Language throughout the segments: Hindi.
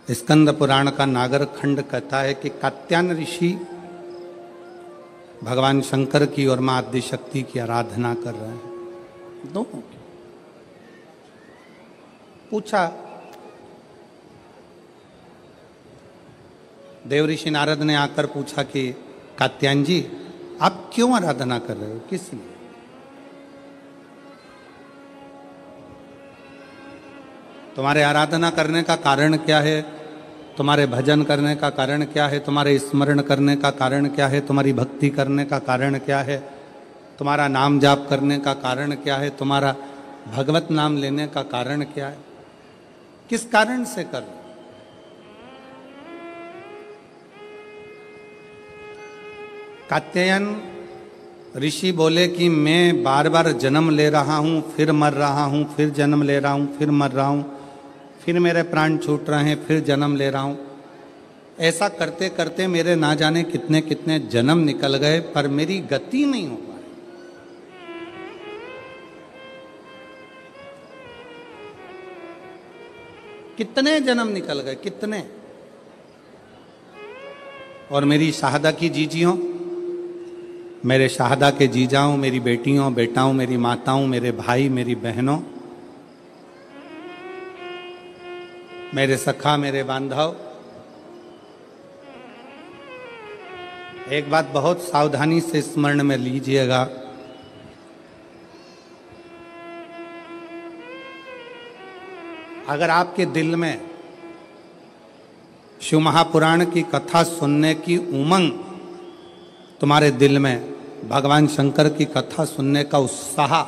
स्कंद पुराण का नागर खंड कहता है कि कात्यायन ऋषि भगवान शंकर की और मां आदिशक्ति की आराधना कर रहे हैं। दोनों की पूछा, देव ऋषि नारद ने आकर पूछा कि कात्यायन जी आप क्यों आराधना कर रहे हो, किस लिए? तुम्हारे आराधना करने का कारण क्या है? तुम्हारे भजन करने का कारण क्या है? तुम्हारे स्मरण करने का कारण क्या है? तुम्हारी भक्ति करने का कारण क्या है? तुम्हारा नाम जाप करने का कारण क्या है? तुम्हारा भगवत नाम लेने का कारण क्या है? किस कारण से कर? कात्यायन ऋषि बोले कि मैं बार बार जन्म ले रहा हूं, फिर मर रहा हूं, फिर जन्म ले रहा हूं, फिर मर रहा हूं, फिर मेरे प्राण छूट रहे हैं, फिर जन्म ले रहा हूं। ऐसा करते करते मेरे ना जाने कितने कितने जन्म निकल गए, पर मेरी गति नहीं हो पाई। कितने जन्म निकल गए, कितने। और मेरी शाहदा की जीजियों, मेरे शाहदा के जीजाओं, मेरी बेटियों बेटाओं, मेरी माताओं, मेरे भाई मेरी बहनों, मेरे सखा मेरे बांधव, एक बात बहुत सावधानी से स्मरण में लीजिएगा। अगर आपके दिल में शिव महापुराण की कथा सुनने की उमंग, तुम्हारे दिल में भगवान शंकर की कथा सुनने का उत्साह,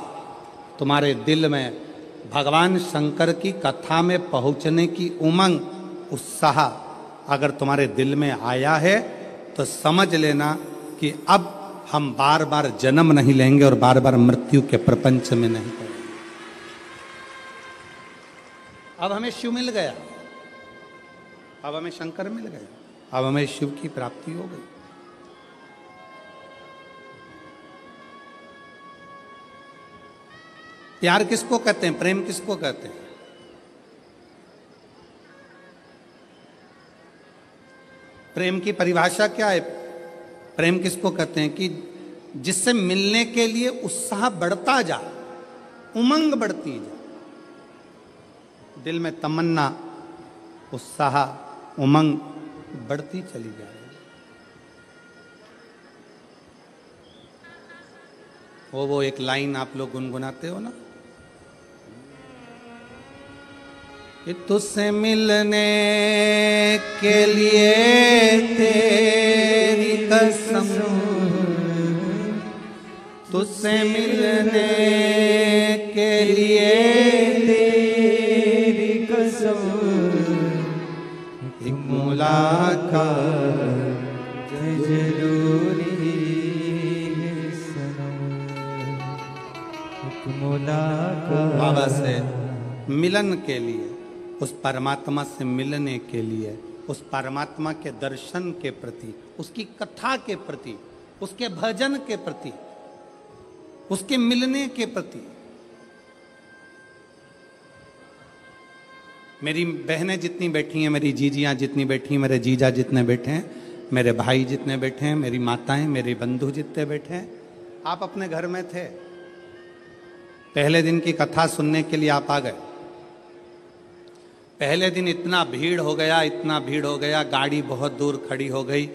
तुम्हारे दिल में भगवान शंकर की कथा में पहुंचने की उमंग उत्साह अगर तुम्हारे दिल में आया है तो समझ लेना कि अब हम बार बार जन्म नहीं लेंगे और बार बार मृत्यु के प्रपंच में नहीं पड़ेंगे। अब हमें शिव मिल गया, अब हमें शंकर मिल गया, अब हमें शिव की प्राप्ति हो गई। प्यार किसको कहते हैं? प्रेम किसको कहते हैं? प्रेम की परिभाषा क्या है? प्रेम किसको कहते हैं? कि जिससे मिलने के लिए उत्साह बढ़ता जा, उमंग बढ़ती जा, दिल में तमन्ना, उत्साह, उमंग बढ़ती चली जाए। वो एक लाइन आप लोग गुनगुनाते हो ना, कि तुझसे मिलने के लिए तेरी कसम, तुझसे मिलने के लिए तेरी कसम, एक मुलाकात जरूरी है सनम, एक मुलाकात। बाबा से मिलन के लिए, उस परमात्मा से मिलने के लिए, उस परमात्मा के दर्शन के प्रति, उसकी कथा के प्रति, उसके भजन के प्रति, उसके मिलने के प्रति। मेरी बहनें जितनी बैठी हैं, मेरी जीजियां जितनी बैठी हैं, मेरे जीजा जितने बैठे हैं, मेरे भाई जितने बैठे हैं, मेरी माताएं, मेरे बंधु जितने बैठे हैं, आप अपने घर में थे, पहले दिन की कथा सुनने के लिए आप आ गए। पहले दिन इतना भीड़ हो गया, इतना भीड़ हो गया, गाड़ी बहुत दूर खड़ी हो गई,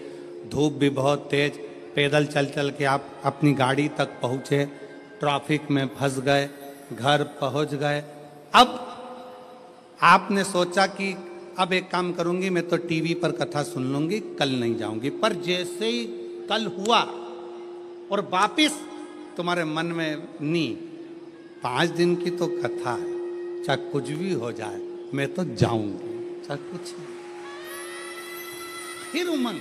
धूप भी बहुत तेज, पैदल चल चल के आप अपनी गाड़ी तक पहुँचे, ट्रैफिक में फंस गए, घर पहुँच गए। अब आपने सोचा कि अब एक काम करूंगी, मैं तो टीवी पर कथा सुन लूंगी, कल नहीं जाऊंगी। पर जैसे ही कल हुआ और वापिस तुम्हारे मन में नी, 5 दिन की तो कथा है, चाहे कुछ भी हो जाए मैं तो जाऊंगी, चाहे कुछ। फिर उमंग,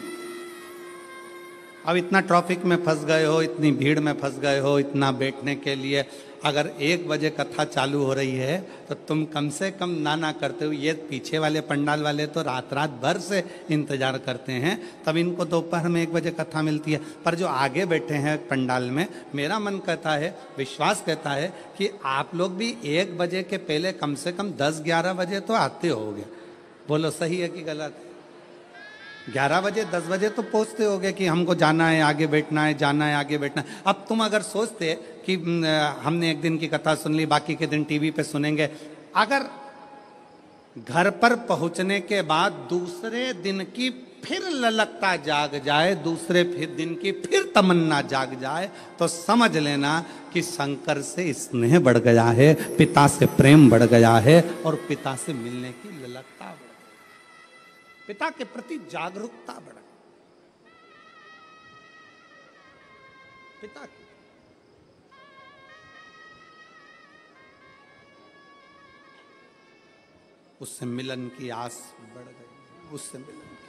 अब इतना ट्रैफिक में फंस गए हो, इतनी भीड़ में फंस गए हो, इतना बैठने के लिए अगर 1 बजे कथा चालू हो रही है तो तुम कम से कम ना करते हो। ये पीछे वाले पंडाल वाले तो रात भर से इंतजार करते हैं, तब इनको दोपहर में 1 बजे कथा मिलती है। पर जो आगे बैठे हैं पंडाल में, मेरा मन कहता है, विश्वास कहता है कि आप लोग भी 1 बजे के पहले कम से कम 10-11 बजे तो आते होगे। बोलो सही है कि गलत है? 11 बजे 10 बजे तो पहुंचते होगे कि हमको जाना है, आगे बैठना है, जाना है, आगे बैठना है। अब तुम अगर सोचते कि हमने एक दिन की कथा सुन ली, बाकी के दिन टीवी पे सुनेंगे, अगर घर पर पहुंचने के बाद दूसरे दिन की फिर ललकता जाग जाए, दूसरे फिर दिन की फिर तमन्ना जाग जाए, तो समझ लेना कि शंकर से स्नेह बढ़ गया है, पिता से प्रेम बढ़ गया है, और पिता से मिलने की ललकता बढ़ गई, पिता के प्रति जागरूकता बढ़ गई। पिता की उससे मिलन की आस बढ़ गई, उससे मिलन की।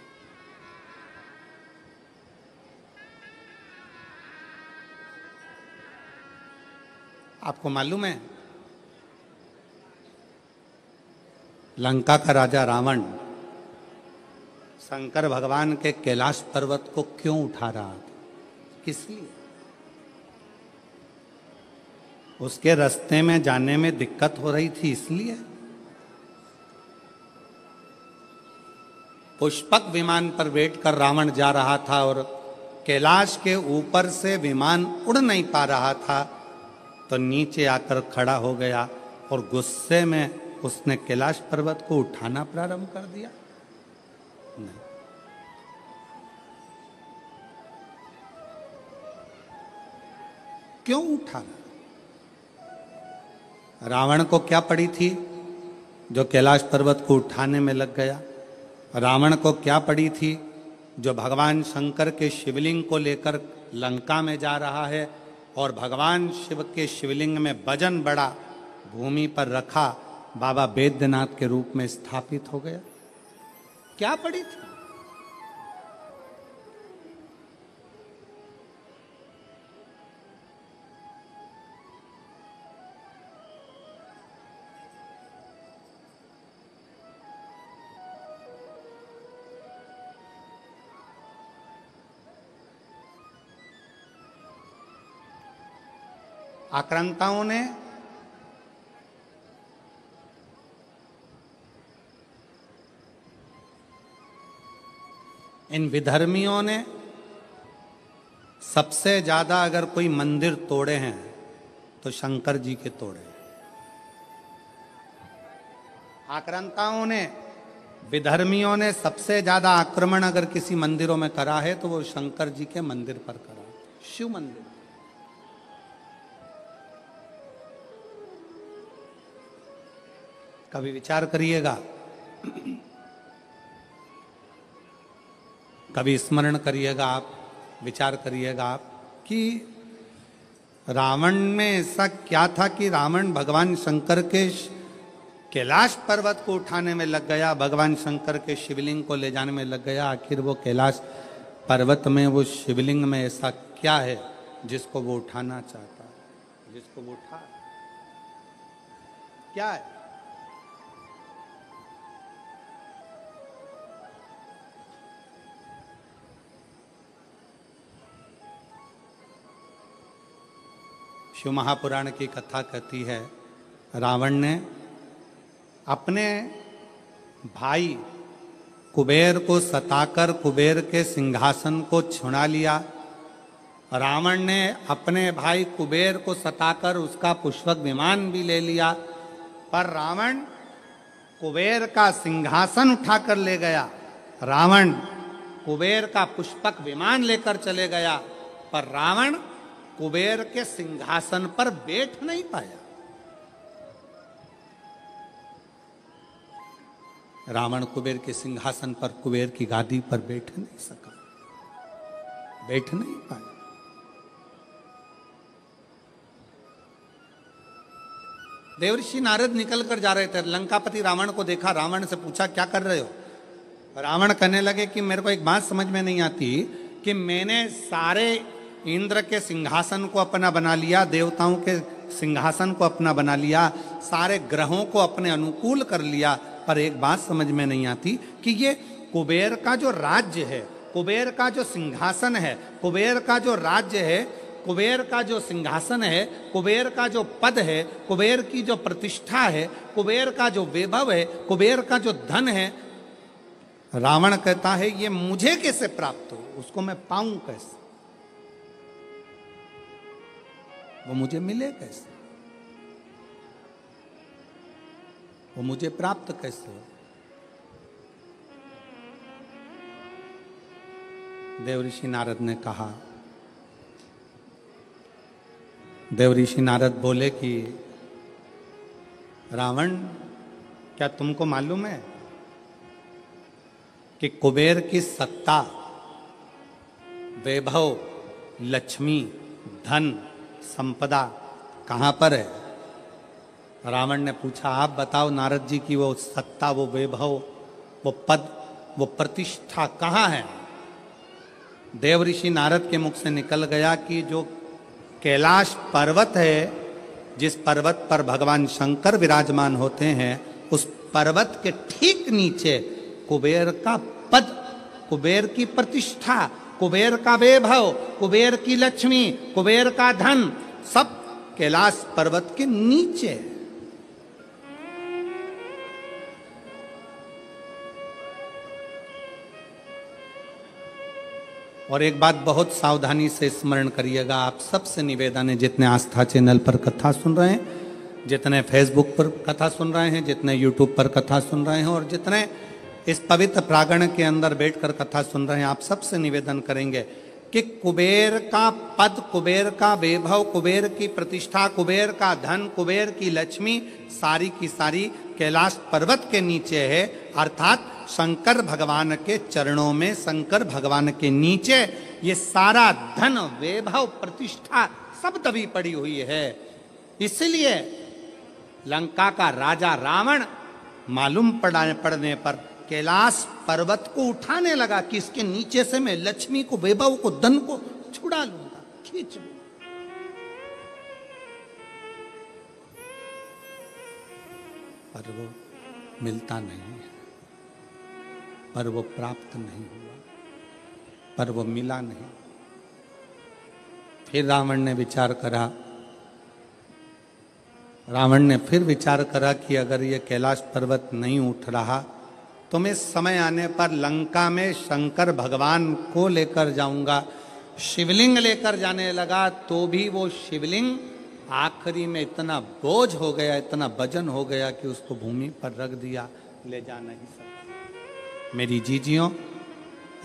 आपको मालूम है लंका का राजा रावण शंकर भगवान के कैलाश पर्वत को क्यों उठा रहा था? किस लिए? उसके रास्ते में जाने में दिक्कत हो रही थी, इसलिए। पुष्पक विमान पर बैठकर रावण जा रहा था और कैलाश के ऊपर से विमान उड़ नहीं पा रहा था, तो नीचे आकर खड़ा हो गया और गुस्से में उसने कैलाश पर्वत को उठाना प्रारंभ कर दिया। नहीं, क्यों उठाना? रावण को क्या पड़ी थी जो कैलाश पर्वत को उठाने में लग गया? रावण को क्या पड़ी थी जो भगवान शंकर के शिवलिंग को लेकर लंका में जा रहा है और भगवान शिव के शिवलिंग में वजन बड़ा भूमि पर रखा, बाबा बैद्यनाथ के रूप में स्थापित हो गया? क्या पड़ी थी? आक्रांताओं ने इन विधर्मियों ने सबसे ज्यादा अगर कोई मंदिर तोड़े हैं तो शंकर जी के तोड़े। आक्रांताओं ने, विधर्मियों ने सबसे ज्यादा आक्रमण अगर किसी मंदिरों में करा है तो वो शंकर जी के मंदिर पर करा, शिव मंदिर। कभी विचार करिएगा, कभी स्मरण करिएगा आप, विचार करिएगा आप कि रावण में ऐसा क्या था कि रावण भगवान शंकर के कैलाश पर्वत को उठाने में लग गया, भगवान शंकर के शिवलिंग को ले जाने में लग गया। आखिर वो कैलाश पर्वत में, वो शिवलिंग में ऐसा क्या है जिसको वो उठाना चाहता है, जिसको वो उठा? क्या है? शिव महापुराण की कथा कहती है, रावण ने अपने भाई कुबेर को सताकर कुबेर के सिंहासन को छुड़ा लिया। रावण ने अपने भाई कुबेर को सताकर उसका पुष्पक विमान भी ले लिया, पर रावण कुबेर का सिंहासन उठाकर ले गया। रावण कुबेर का पुष्पक विमान लेकर चले गया, पर रावण कुबेर के सिंहासन पर बैठ नहीं पाया। रावण कुबेर के सिंहासन पर, कुबेर की गादी पर बैठ नहीं सका, बैठ नहीं पाया। देवर्षि नारद निकल कर जा रहे थे, लंकापति रावण को देखा, रावण से पूछा क्या कर रहे हो? रावण कहने लगे कि मेरे को एक बात समझ में नहीं आती कि मैंने सारे इंद्र के सिंहासन को अपना बना लिया, देवताओं के सिंहासन को अपना बना लिया, सारे ग्रहों को अपने अनुकूल कर लिया, पर एक बात समझ में नहीं आती कि ये कुबेर का जो राज्य है, कुबेर का जो सिंहासन है, कुबेर का जो राज्य है, कुबेर का जो सिंहासन है, कुबेर का जो पद है, कुबेर की जो प्रतिष्ठा है, कुबेर का जो वैभव है, कुबेर का जो धन है, रावण कहता है ये मुझे कैसे प्राप्त हो, उसको मैं पाऊं कैसे, वो मुझे मिले कैसे, वो मुझे प्राप्त कैसे हो। देवऋषि नारद ने कहा, देवऋषि नारद बोले कि रावण, क्या तुमको मालूम है कि कुबेर की सत्ता, वैभव, लक्ष्मी, धन, संपदा कहां पर है? रावण ने पूछा, आप बताओ नारद जी की वो सत्ता, वो वैभव, वो पद, वो प्रतिष्ठा कहां है? देवऋषि नारद के मुख से निकल गया कि जो कैलाश पर्वत है, जिस पर्वत पर भगवान शंकर विराजमान होते हैं, उस पर्वत के ठीक नीचे कुबेर का पद, कुबेर की प्रतिष्ठा, कुबेर का वैभव, कुबेर की लक्ष्मी, कुबेर का धन, सब कैलाश पर्वत के नीचे। और एक बात बहुत सावधानी से स्मरण करिएगा, आप सबसे निवेदन है, जितने आस्था चैनल पर कथा सुन रहे हैं, जितने फेसबुक पर कथा सुन रहे हैं, जितने यूट्यूब पर कथा सुन रहे हैं, और जितने इस पवित्र प्रांगण के अंदर बैठकर कथा सुन रहे हैं, आप सबसे निवेदन करेंगे कि कुबेर का पद, कुबेर का वैभव, कुबेर की प्रतिष्ठा, कुबेर का धन, कुबेर की लक्ष्मी सारी की सारी कैलाश पर्वत के नीचे है, अर्थात शंकर भगवान के चरणों में, शंकर भगवान के नीचे ये सारा धन, वैभव, प्रतिष्ठा सब दबी पड़ी हुई है। इसलिए लंका का राजा रावण मालूम पड़ने पर कैलाश पर्वत को उठाने लगा कि इसके नीचे से मैं लक्ष्मी को, वैभव को, धन को छुड़ा लूंगा, खींच लूंगा। पर वो मिलता नहीं है, पर वो प्राप्त नहीं हुआ, पर वो मिला नहीं। फिर रावण ने विचार करा, रावण ने फिर विचार करा कि अगर ये कैलाश पर्वत नहीं उठ रहा तो मैं समय आने पर लंका में शंकर भगवान को लेकर जाऊंगा। शिवलिंग लेकर जाने लगा तो भी वो शिवलिंग आखिरी में इतना बोझ हो गया, इतना वजन हो गया कि उसको भूमि पर रख दिया, ले जा नहीं सका। मेरी जीजियों,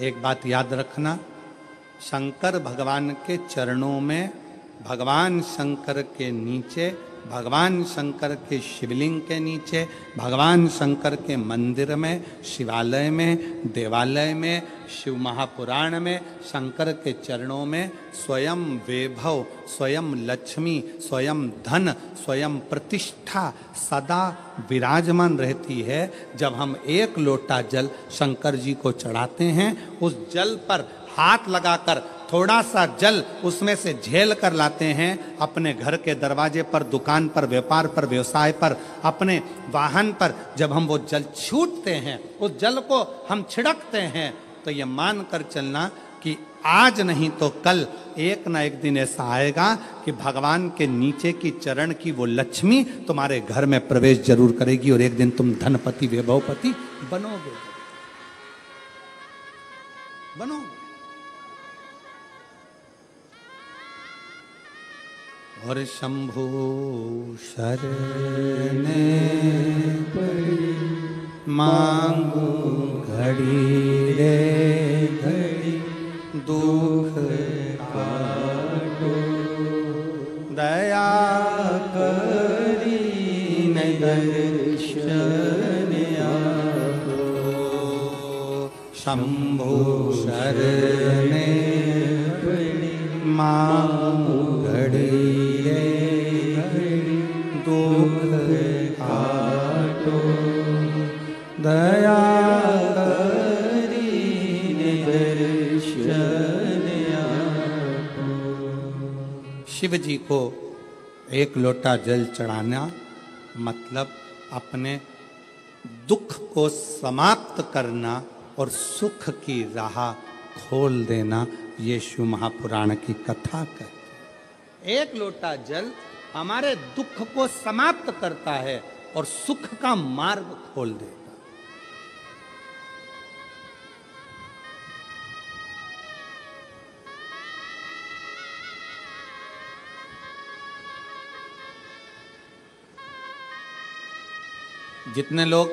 एक बात याद रखना, शंकर भगवान के चरणों में, भगवान शंकर के नीचे, भगवान शंकर के शिवलिंग के नीचे, भगवान शंकर के मंदिर में, शिवालय में, देवालय में, शिव महापुराण में, शंकर के चरणों में स्वयं वैभव, स्वयं लक्ष्मी, स्वयं धन, स्वयं प्रतिष्ठा सदा विराजमान रहती है। जब हम एक लोटा जल शंकर जी को चढ़ाते हैं, उस जल पर हाथ लगाकर थोड़ा सा जल उसमें से झेल कर लाते हैं, अपने घर के दरवाजे पर, दुकान पर, व्यापार पर, व्यवसाय पर, अपने वाहन पर जब हम वो जल छूटते हैं, उस जल को हम छिड़कते हैं, तो ये मान कर चलना कि आज नहीं तो कल एक ना एक दिन ऐसा आएगा कि भगवान के नीचे की चरण की वो लक्ष्मी तुम्हारे घर में प्रवेश जरूर करेगी और एक दिन तुम धनपति, वैभवपति बनोगे, बनोगे। और शंभु शरणे पड़ी मांगू घड़ी रे घड़ी, दुख काटो दया करी न दर्शन आपो। शंभु शरणे पड़ी मांगू घड़ी दया शिव जी को एक लोटा जल चढ़ाना मतलब अपने दुख को समाप्त करना और सुख की राह खोल देना, ये शिव महापुराण की कथा कहते हैं। एक लोटा जल हमारे दुख को समाप्त करता है और सुख का मार्ग खोल देता। जितने लोग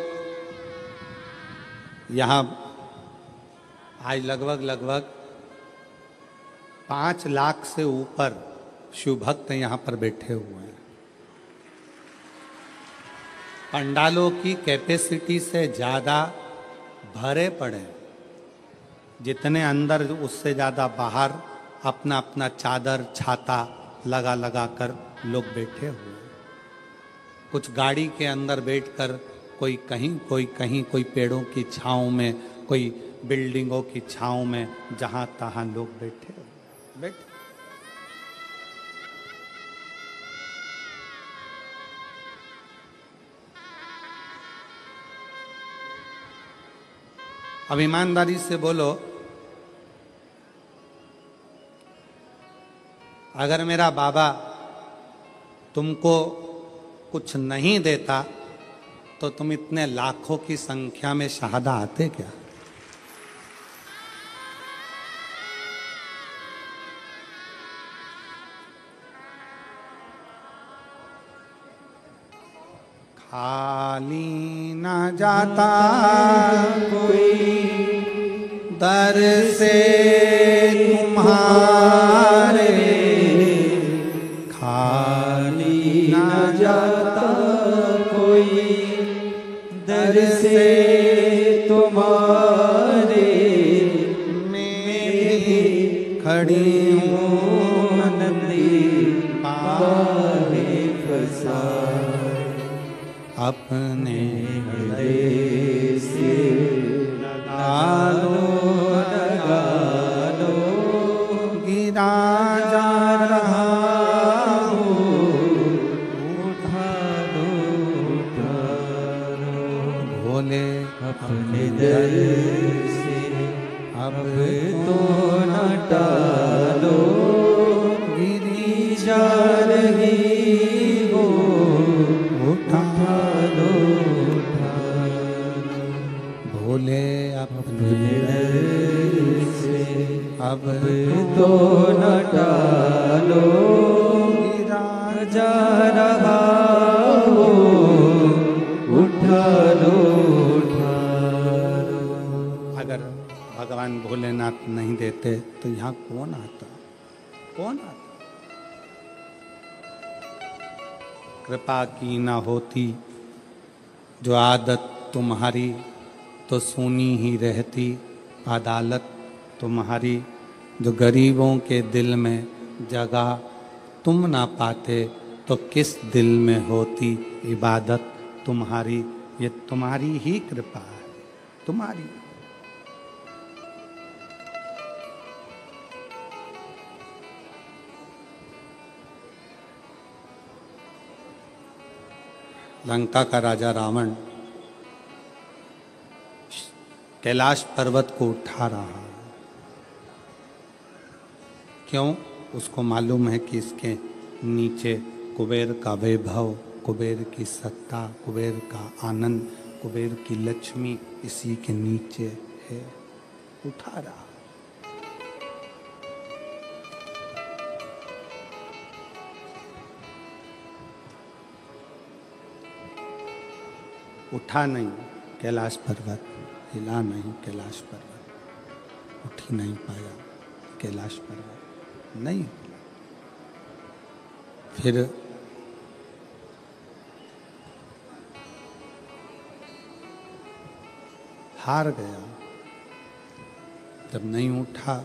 यहाँ आज लगभग 5 लाख से ऊपर शिव भक्त यहाँ पर बैठे हुए हैं। पंडालों की कैपेसिटी से ज़्यादा भरे पड़े, जितने अंदर उससे ज़्यादा बाहर अपना अपना चादर छाता लगा लगा कर लोग बैठे हुए हैं। कुछ गाड़ी के अंदर बैठकर कोई कहीं कोई पेड़ों की छाँव में, कोई बिल्डिंगों की छाँव में, जहाँ तहाँ लोग बैठे बैठे। अब ईमानदारी से बोलो, अगर मेरा बाबा तुमको कुछ नहीं देता तो तुम इतने लाखों की संख्या में शहादा आते क्या? खाली ना जाता कोई दर से तुम्हारे, खाली ना जाता कोई दर से तुम्हारे, मैं खड़ी हूँ नदी पारे फसा, अपने हृदय से लगा लो, गिरा जा रहा भोले अपने दर से अब तो न टालो, गिरी जा रही हो, उठा लो भोले अपने दर से अब तो न टालो, गिरा जा रहा हो, उठा लो। अगर भगवान भोलेनाथ नहीं देते तो यहाँ कौन आता? कौन आता? कृपा की ना होती जो आदत तुम्हारी, तो सुनी ही रहती अदालत तुम्हारी। जो गरीबों के दिल में जगह तुम ना पाते, तो किस दिल में होती इबादत तुम्हारी। ये तुम्हारी ही कृपा है, तुम्हारी। लंका का राजा रावण कैलाश पर्वत को उठा रहा है। क्यों? उसको मालूम है कि इसके नीचे कुबेर का वैभव, कुबेर की सत्ता, कुबेर का आनंद, कुबेर की लक्ष्मी इसी के नीचे है। उठा रहा। उठा नहीं कैलाश पर्वत, हिला नहीं कैलाश पर्वत, उठ ही नहीं पाया कैलाश पर्वत, नहीं। फिर हार गया। जब नहीं उठा,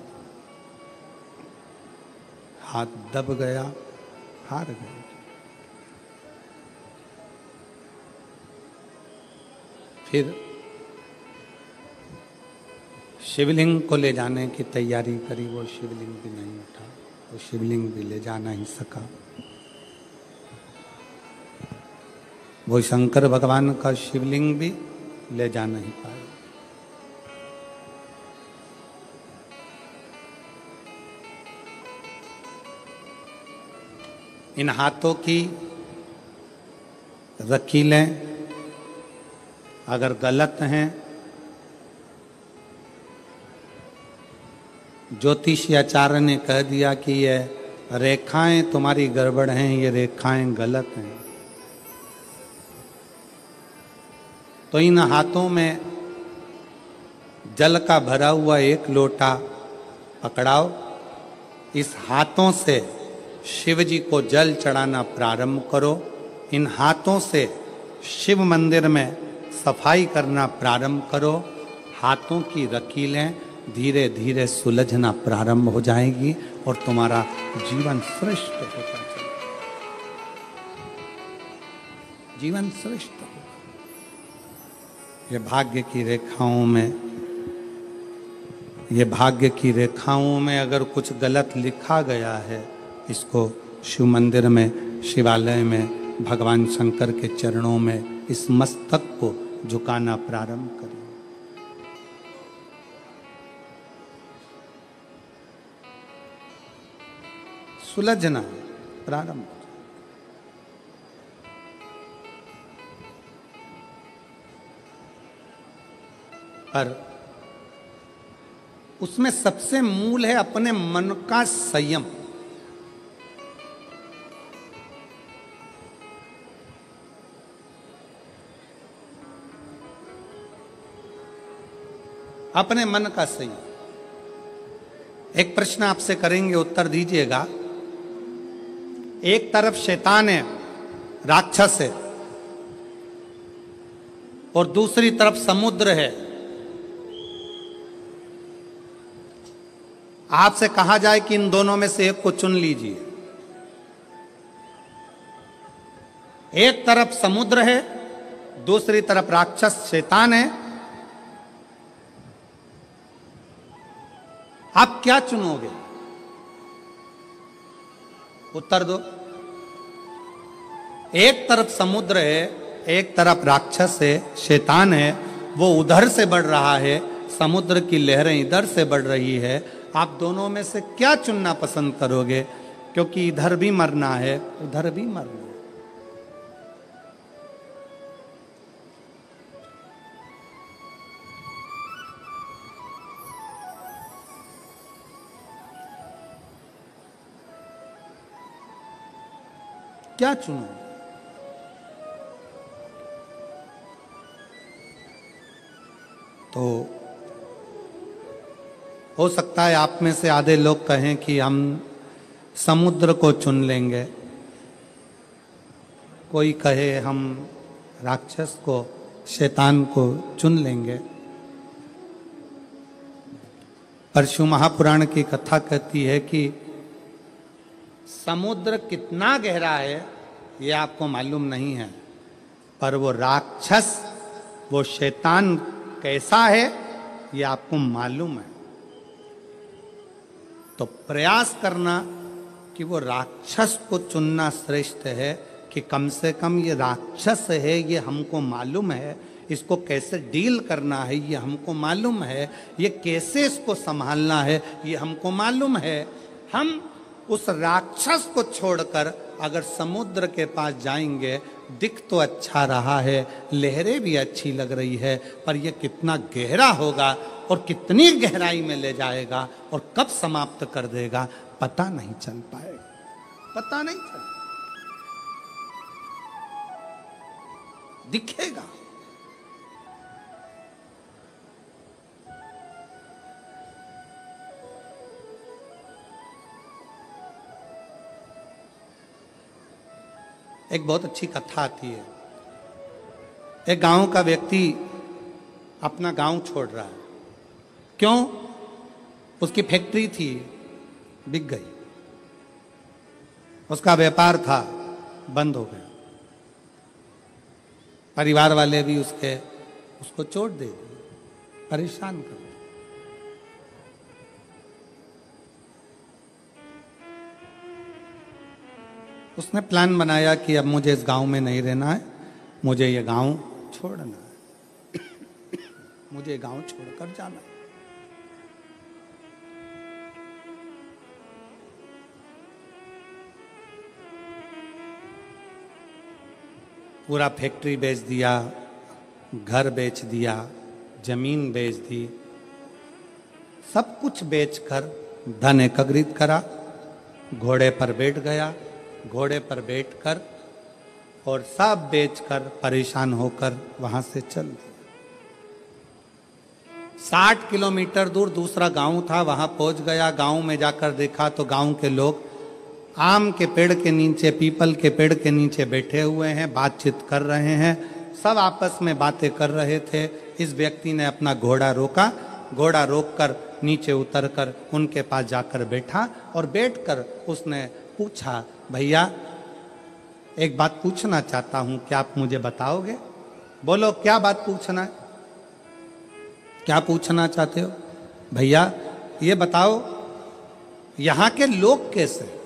हाथ दब गया, हार गया। फिर शिवलिंग को ले जाने की तैयारी करी, वो शिवलिंग भी नहीं उठा, वो शिवलिंग भी ले जा नहीं सका। वो शंकर भगवान का शिवलिंग भी ले जा नहीं पाए। इन हाथों की रकीलें अगर गलत हैं, ज्योतिषी आचार्य ने कह दिया कि ये रेखाएं तुम्हारी गड़बड़ हैं, ये रेखाएं गलत हैं, तो इन हाथों में जल का भरा हुआ एक लोटा पकड़ाओ। इस हाथों से शिव जी को जल चढ़ाना प्रारंभ करो। इन हाथों से शिव मंदिर में सफाई करना प्रारंभ करो। हाथों की लकीरें धीरे धीरे सुलझना प्रारंभ हो जाएगी और तुम्हारा जीवन श्रेष्ठ होता चलेगा। जीवन श्रेष्ठ होगा। ये भाग्य की रेखाओं में, ये भाग्य की रेखाओं में अगर कुछ गलत लिखा गया है, इसको शिव मंदिर में, शिवालय में, भगवान शंकर के चरणों में इस मस्तक को झुकाना प्रारंभ करें। सुलझना प्रारंभ। पर उसमें सबसे मूल है अपने मन का संयम। अपने मन का संयम। एक प्रश्न आपसे करेंगे, उत्तर दीजिएगा। एक तरफ शैतान है, राक्षस है, और दूसरी तरफ समुद्र है। आपसे कहा जाए कि इन दोनों में से एक को चुन लीजिए। एक तरफ समुद्र है, दूसरी तरफ राक्षस शैतान है। आप क्या चुनोगे? उत्तर दो। एक तरफ समुद्र है, एक तरफ राक्षस है, शैतान है। वो उधर से बढ़ रहा है, समुद्र की लहरें इधर से बढ़ रही है। आप दोनों में से क्या चुनना पसंद करोगे? क्योंकि इधर भी मरना है, उधर भी मरना है। क्या चुनो? तो हो सकता है आप में से आधे लोग कहें कि हम समुद्र को चुन लेंगे, कोई कहे हम राक्षस को, शैतान को चुन लेंगे। पर शिव महापुराण की कथा कहती है कि समुद्र कितना गहरा है ये आपको मालूम नहीं है, पर वो राक्षस, वो शैतान कैसा है ये आपको मालूम है। तो प्रयास करना कि वो राक्षस को चुनना श्रेष्ठ है कि कम से कम ये राक्षस है, ये हमको मालूम है, इसको कैसे डील करना है ये हमको मालूम है, ये कैसे इसको संभालना है ये हमको मालूम है। हम उस राक्षस को छोड़कर अगर समुद्र के पास जाएंगे, दिख तो अच्छा रहा है, लहरें भी अच्छी लग रही है, पर यह कितना गहरा होगा और कितनी गहराई में ले जाएगा और कब समाप्त कर देगा पता नहीं चल पाएगा, पता नहीं चल दिखेगा। एक बहुत अच्छी कथा आती है। एक गांव का व्यक्ति अपना गांव छोड़ रहा है। क्यों? उसकी फैक्ट्री थी, बिक गई। उसका व्यापार था, बंद हो गया। परिवार वाले भी उसको चोट दे दिए, परेशान कर दिए। उसने प्लान बनाया कि अब मुझे इस गांव में नहीं रहना है, मुझे ये गांव छोड़ना है, मुझे गांव छोड़कर जाना है। पूरा फैक्ट्री बेच दिया, घर बेच दिया, जमीन बेच दी, सब कुछ बेचकर धन एकत्रित करा, घोड़े पर बैठ गया। घोड़े पर बैठकर और सब बेचकर परेशान होकर वहां से चल दिए। 60 किलोमीटर दूर दूसरा गांव था, वहां पहुंच गया। गांव में जाकर देखा तो गांव के लोग आम के पेड़ के नीचे, पीपल के पेड़ के नीचे बैठे हुए हैं, बातचीत कर रहे हैं, सब आपस में बातें कर रहे थे। इस व्यक्ति ने अपना घोड़ा रोका, घोड़ा रोककर नीचे उतरकर उनके पास जाकर बैठा और बैठकर उसने पूछा, भैया एक बात पूछना चाहता हूं, क्या आप मुझे बताओगे? बोलो क्या बात पूछना है, क्या पूछना चाहते हो? भैया ये बताओ यहां के लोग कैसे?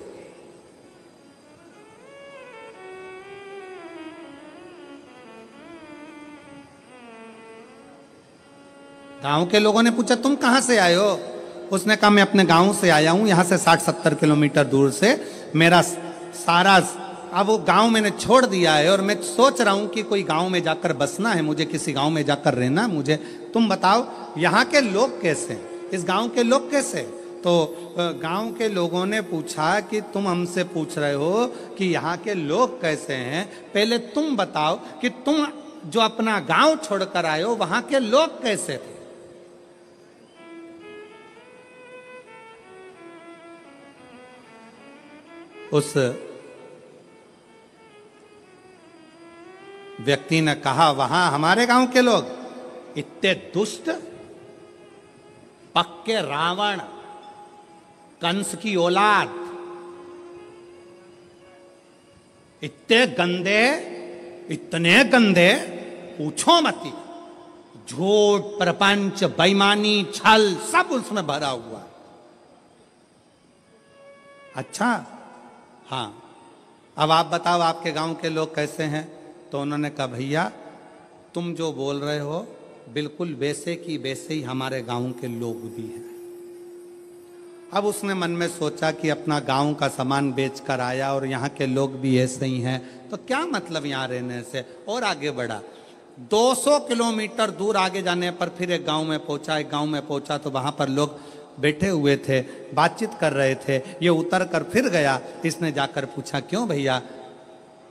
गांव के लोगों ने पूछा तुम कहां से आए हो? उसने कहा मैं अपने गांव से आया हूं, यहां से 60-70 किलोमीटर दूर से। मेरा सारा अब वो गांव मैंने छोड़ दिया है और मैं सोच रहा हूं कि कोई गांव में जाकर बसना है, मुझे किसी गांव में जाकर रहना मुझे। तुम बताओ यहाँ के लोग कैसे हैं, इस गांव के लोग कैसे? तो गांव के लोगों ने पूछा कि तुम हमसे पूछ रहे हो कि यहाँ के लोग कैसे हैं, पहले तुम बताओ कि तुम जो अपना गांव छोड़कर आए हो वहां के लोग कैसे थे? उस व्यक्ति ने कहा वहां हमारे गांव के लोग इतने दुष्ट, पक्के रावण, कंस की औलाद, इतने गंदे, इतने गंदे पूछो मत। झूठ, प्रपंच, बेईमानी, छल सब उसमें भरा हुआ। अच्छा हाँ, अब आप बताओ आपके गांव के लोग कैसे हैं? तो उन्होंने कहा भैया तुम जो बोल रहे हो बिल्कुल वैसे की वैसे ही हमारे गांव के लोग भी हैं। अब उसने मन में सोचा कि अपना गांव का सामान बेचकर आया और यहाँ के लोग भी ऐसे ही हैं, तो क्या मतलब यहाँ रहने से, और आगे बढ़ा। 200 किलोमीटर दूर आगे जाने पर फिर एक गांव में पहुंचा। एक गांव में पहुंचा तो वहां पर लोग बैठे हुए थे, बातचीत कर रहे थे। ये उतर कर फिर गया, इसने जाकर पूछा क्यों भैया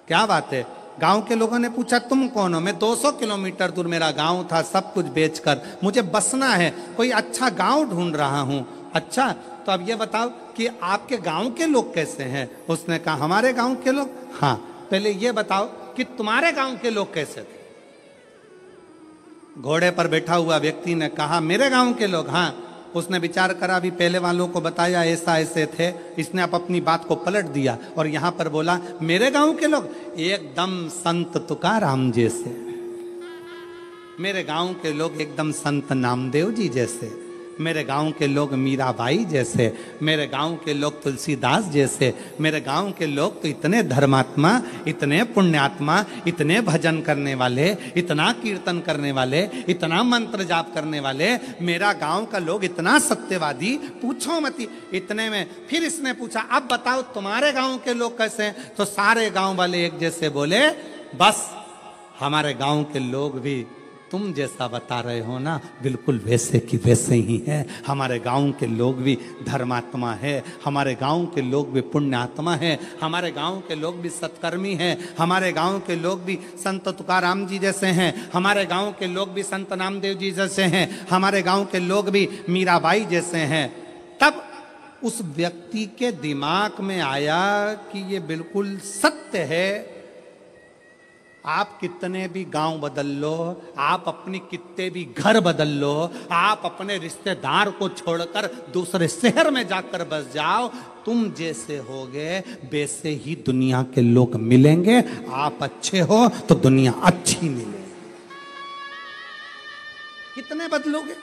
क्या बात है? गांव के लोगों ने पूछा तुम कौन हो? मैं 200 किलोमीटर दूर मेरा गांव था, सब कुछ बेचकर मुझे बसना है, कोई अच्छा गांव ढूंढ रहा हूं। अच्छा तो अब ये बताओ कि आपके गांव के लोग कैसे हैं? उसने कहा हमारे गांव के लोग, हाँ पहले ये बताओ कि तुम्हारे गांव के लोग कैसे थे? घोड़े पर बैठा हुआ व्यक्ति ने कहा मेरे गांव के लोग, हाँ। उसने विचार करा, अभी पहले वालों को बताया ऐसा ऐसे थे, इसने अब अपनी बात को पलट दिया और यहां पर बोला मेरे गांव के लोग एकदम संत तुकाराम जैसे, मेरे गांव के लोग एकदम संत नामदेव जी जैसे, मेरे गांव के लोग मीराबाई जैसे, मेरे गांव के लोग तुलसीदास जैसे, मेरे गांव के लोग तो इतने धर्मात्मा, इतने पुण्यात्मा, इतने भजन करने वाले, इतना कीर्तन करने वाले, इतना मंत्र जाप करने वाले, मेरा गांव का लोग इतना सत्यवादी, पूछो मत। इतने में फिर इसने पूछा अब बताओ तुम्हारे गांव के लोग कैसे हैं? तो सारे गांव वाले एक जैसे बोले बस हमारे गांव के लोग भी तुम जैसा बता रहे हो ना बिल्कुल वैसे की वैसे ही है। हमारे गांव के लोग भी धर्मात्मा है, हमारे गांव के लोग भी पुण्यात्मा है, हमारे गांव के लोग भी सत्कर्मी हैं, हमारे गांव के लोग भी संत तुकाराम जी जैसे हैं, हमारे गांव के लोग भी संत नामदेव जी जैसे हैं, हमारे गांव के लोग भी मीराबाई जैसे हैं। तब उस व्यक्ति के दिमाग में आया कि ये बिल्कुल सत्य है। आप कितने भी गांव बदल लो, आप अपनी कितने भी घर बदल लो, आप अपने रिश्तेदार को छोड़कर दूसरे शहर में जाकर बस जाओ, तुम जैसे होगे वैसे ही दुनिया के लोग मिलेंगे। आप अच्छे हो तो दुनिया अच्छी मिलेगी। कितने बदलोगे?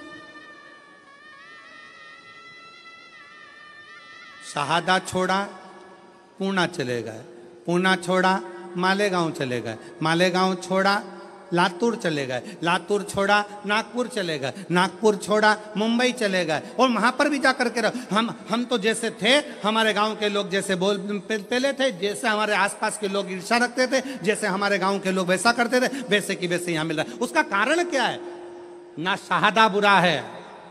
शहादा छोड़ा पूना चले गए, पूना छोड़ा मालेगांव चले गए, मालेगांव छोड़ा लातूर चले गए, लातूर छोड़ा नागपुर चले गए, नागपुर छोड़ा मुंबई चले गए। और वहां पर भी जाकर के हम तो जैसे थे, हमारे गांव के लोग जैसे पहले थे, जैसे हमारे आसपास के लोग ईर्ष्या रखते थे, जैसे हमारे गांव के लोग वैसा करते थे, वैसे की वैसे यहाँ मिल रहा है। उसका कारण क्या है? ना शहादा बुरा है,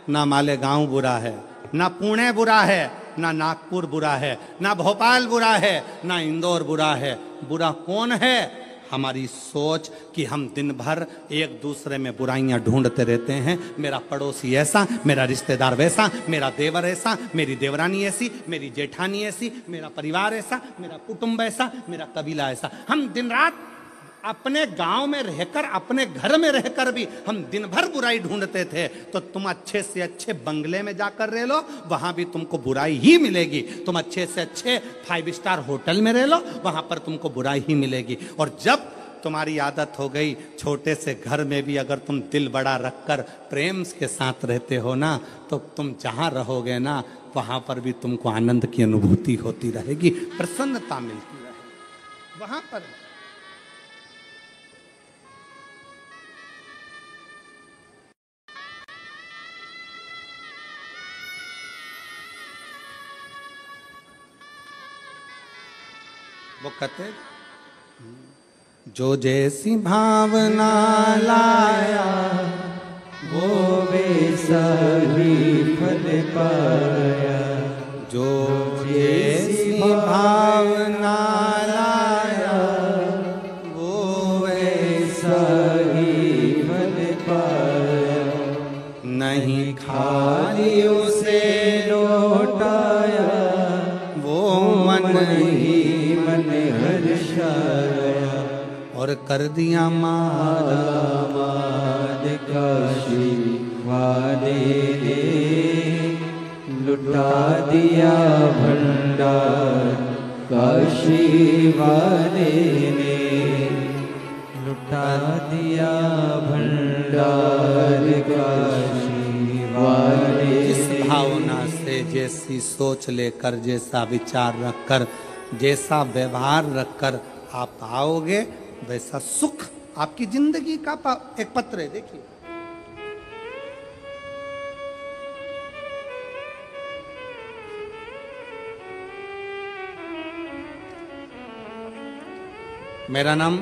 ना मालेगांव बुरा है, ना पुणे बुरा है, ना नागपुर बुरा है, ना भोपाल बुरा है, ना इंदौर बुरा है। बुरा कौन है? हमारी सोच कि हम दिन भर एक दूसरे में बुराइयां ढूंढते रहते हैं। मेरा पड़ोसी ऐसा, मेरा रिश्तेदार वैसा, मेरा देवर ऐसा, मेरी देवरानी ऐसी, मेरी जेठानी ऐसी, मेरा परिवार ऐसा, मेरा कुटुंब ऐसा, मेरा कबीला ऐसा। हम दिन रात अपने गांव में रहकर, अपने घर में रहकर भी हम दिन भर बुराई ढूंढते थे। तो तुम अच्छे से अच्छे बंगले में जाकर रह लो, वहां भी तुमको बुराई ही मिलेगी। तुम अच्छे से अच्छे 5 स्टार होटल में रह लो, वहां पर तुमको बुराई ही मिलेगी। और जब तुम्हारी आदत हो गई छोटे से घर में भी अगर तुम दिल बड़ा रखकर प्रेम के साथ रहते हो ना, तो तुम जहां रहोगे ना, वहां पर भी तुमको आनंद की अनुभूति होती रहेगी, प्रसन्नता मिलती रहेगी वहां पर। वो कहते जो जैसी भावना लाया वो वैसा ही फल पाया। जो जैसी भावना लाया वो वैसा ही फल पाया। नहीं खाली उसे लौटाया वो मन ही मन हर्षाया। और कर दिया माला माद काशी वाले ने लुटा दिया भंडार। काशी वाले ने लुटा दिया भंडार। काशी वाले जिस भावना से, जैसी सोच लेकर, जैसा विचार रखकर, जैसा व्यवहार रखकर आप आओगे, वैसा सुख आपकी जिंदगी का एक पत्र है। देखिए, मेरा नाम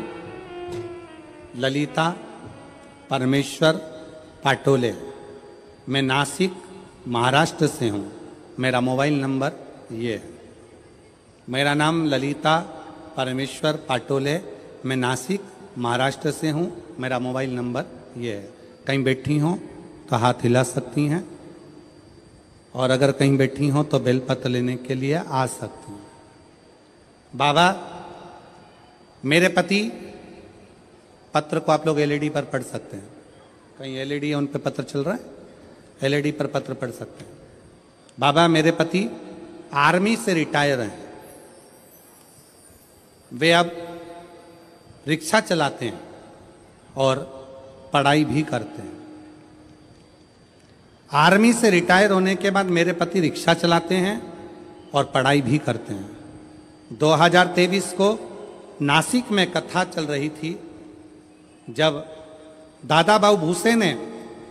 ललिता परमेश्वर पाटोले, मैं नासिक महाराष्ट्र से हूँ। मेरा मोबाइल नंबर ये है। मेरा नाम ललिता परमेश्वर पाटोले, मैं नासिक महाराष्ट्र से हूँ। मेरा मोबाइल नंबर ये है। कहीं बैठी हों तो हाथ हिला सकती हैं, और अगर कहीं बैठी हों तो बेलपत्र लेने के लिए आ सकती हैं। बाबा, मेरे पति, पत्र को आप लोग एलईडी पर पढ़ सकते हैं। कहीं एलईडी है उन पर पत्र चल रहा है, एलईडी पर पत्र पढ़ सकते हैं। बाबा, मेरे पति आर्मी से रिटायर हैं। वे अब रिक्शा चलाते हैं और पढ़ाई भी करते हैं। आर्मी से रिटायर होने के बाद मेरे पति रिक्शा चलाते हैं और पढ़ाई भी करते हैं। 2023 को नासिक में कथा चल रही थी, जब दादा बाबू भूसे ने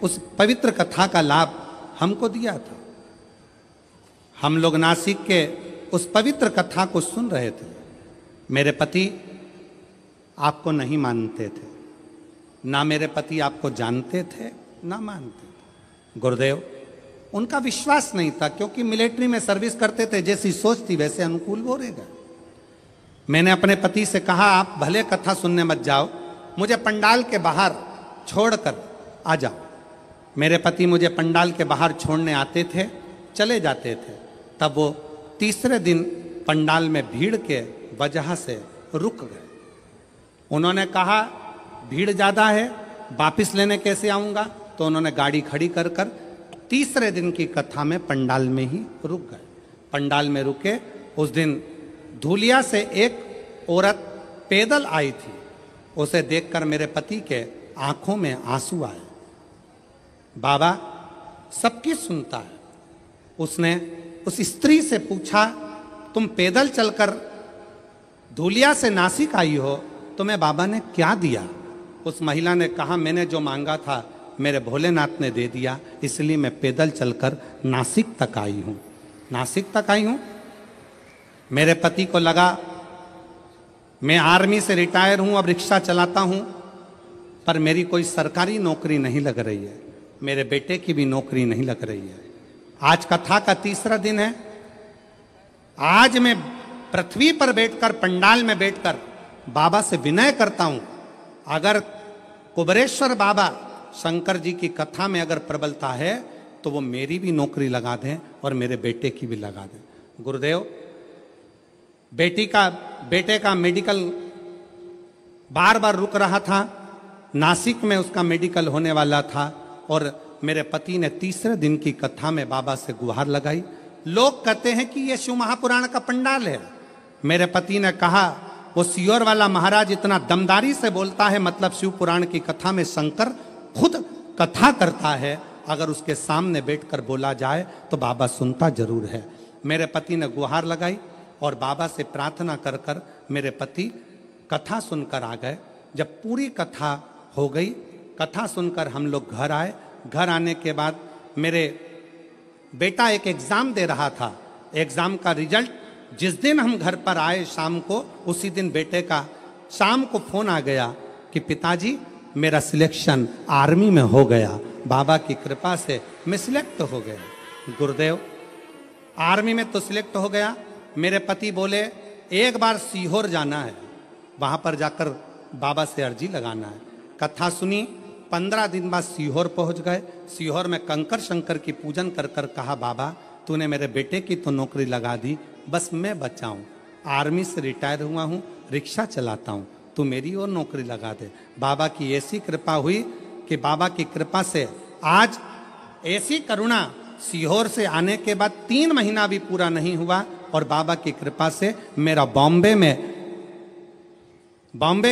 उस पवित्र कथा का लाभ हमको दिया था। हम लोग नासिक के उस पवित्र कथा को सुन रहे थे। मेरे पति आपको नहीं मानते थे, ना मेरे पति आपको जानते थे ना मानते थे। गुरुदेव, उनका विश्वास नहीं था, क्योंकि मिलिट्री में सर्विस करते थे। जैसी सोच थी वैसे अनुकूल वो रहेगा। मैंने अपने पति से कहा, आप भले कथा सुनने मत जाओ, मुझे पंडाल के बाहर छोड़कर आ जाओ। मेरे पति मुझे पंडाल के बाहर छोड़ने आते थे, चले जाते थे। तब वो तीसरे दिन पंडाल में भीड़ के वजह से रुक गए। उन्होंने कहा, भीड़ ज़्यादा है, वापिस लेने कैसे आऊँगा? तो उन्होंने गाड़ी खड़ी कर कर तीसरे दिन की कथा में पंडाल में ही रुक गए। पंडाल में रुके। उस दिन धूलिया से एक औरत पैदल आई थी। उसे देखकर मेरे पति के आंखों में आंसू आए। बाबा सबकी सुनता है। उसने उस स्त्री से पूछा, तुम पैदल चलकर धूलिया से नासिक आई हो, तुम्हें बाबा ने क्या दिया? उस महिला ने कहा, मैंने जो मांगा था मेरे भोलेनाथ ने दे दिया, इसलिए मैं पैदल चलकर नासिक तक आई हूँ। नासिक तक आई हूँ। मेरे पति को लगा मैं आर्मी से रिटायर हूँ, अब रिक्शा चलाता हूँ, पर मेरी कोई सरकारी नौकरी नहीं लग रही है, मेरे बेटे की भी नौकरी नहीं लग रही है। आज कथा का तीसरा दिन है। आज मैं पृथ्वी पर बैठकर, पंडाल में बैठकर बाबा से विनय करता हूं, अगर कुबेरेश्वर बाबा शंकर जी की कथा में अगर प्रबलता है तो वो मेरी भी नौकरी लगा दें और मेरे बेटे की भी लगा दें। गुरुदेव, बेटे का मेडिकल बार बार रुक रहा था, नासिक में उसका मेडिकल होने वाला था और मेरे पति ने तीसरे दिन की कथा में बाबा से गुहार लगाई। लोग कहते हैं कि यह शिव महापुराण का पंडाल है। मेरे पति ने कहा, वो सियोर वाला महाराज इतना दमदारी से बोलता है, मतलब शिव पुराण की कथा में शंकर खुद कथा करता है, अगर उसके सामने बैठकर बोला जाए तो बाबा सुनता जरूर है। मेरे पति ने गुहार लगाई और बाबा से प्रार्थना कर कर मेरे पति कथा सुनकर आ गए। जब पूरी कथा हो गई, कथा सुनकर हम लोग घर आए। घर आने के बाद मेरे बेटा एक एग्ज़ाम दे रहा था, एग्ज़ाम का रिजल्ट जिस दिन हम घर पर आए शाम को, उसी दिन बेटे का शाम को फ़ोन आ गया कि पिताजी मेरा सिलेक्शन आर्मी में हो गया, बाबा की कृपा से मैं सिलेक्ट हो गया। गुरुदेव, आर्मी में तो सिलेक्ट हो गया। मेरे पति बोले एक बार सीहोर जाना है, वहाँ पर जाकर बाबा से अर्जी लगाना है। कथा सुनी, 15 दिन बाद सीहोर पहुँच गए। सीहोर में कंकर शंकर की पूजन कर कर कहा, बाबा तूने मेरे बेटे की तो नौकरी लगा दी, बस मैं बचा हूँ, आर्मी से रिटायर हुआ हूँ, रिक्शा चलाता हूँ, तू मेरी और नौकरी लगा दे। बाबा की ऐसी कृपा हुई कि बाबा की कृपा से आज ऐसी करुणा, सीहोर से आने के बाद 3 महीना भी पूरा नहीं हुआ और बाबा की कृपा से मेरा बॉम्बे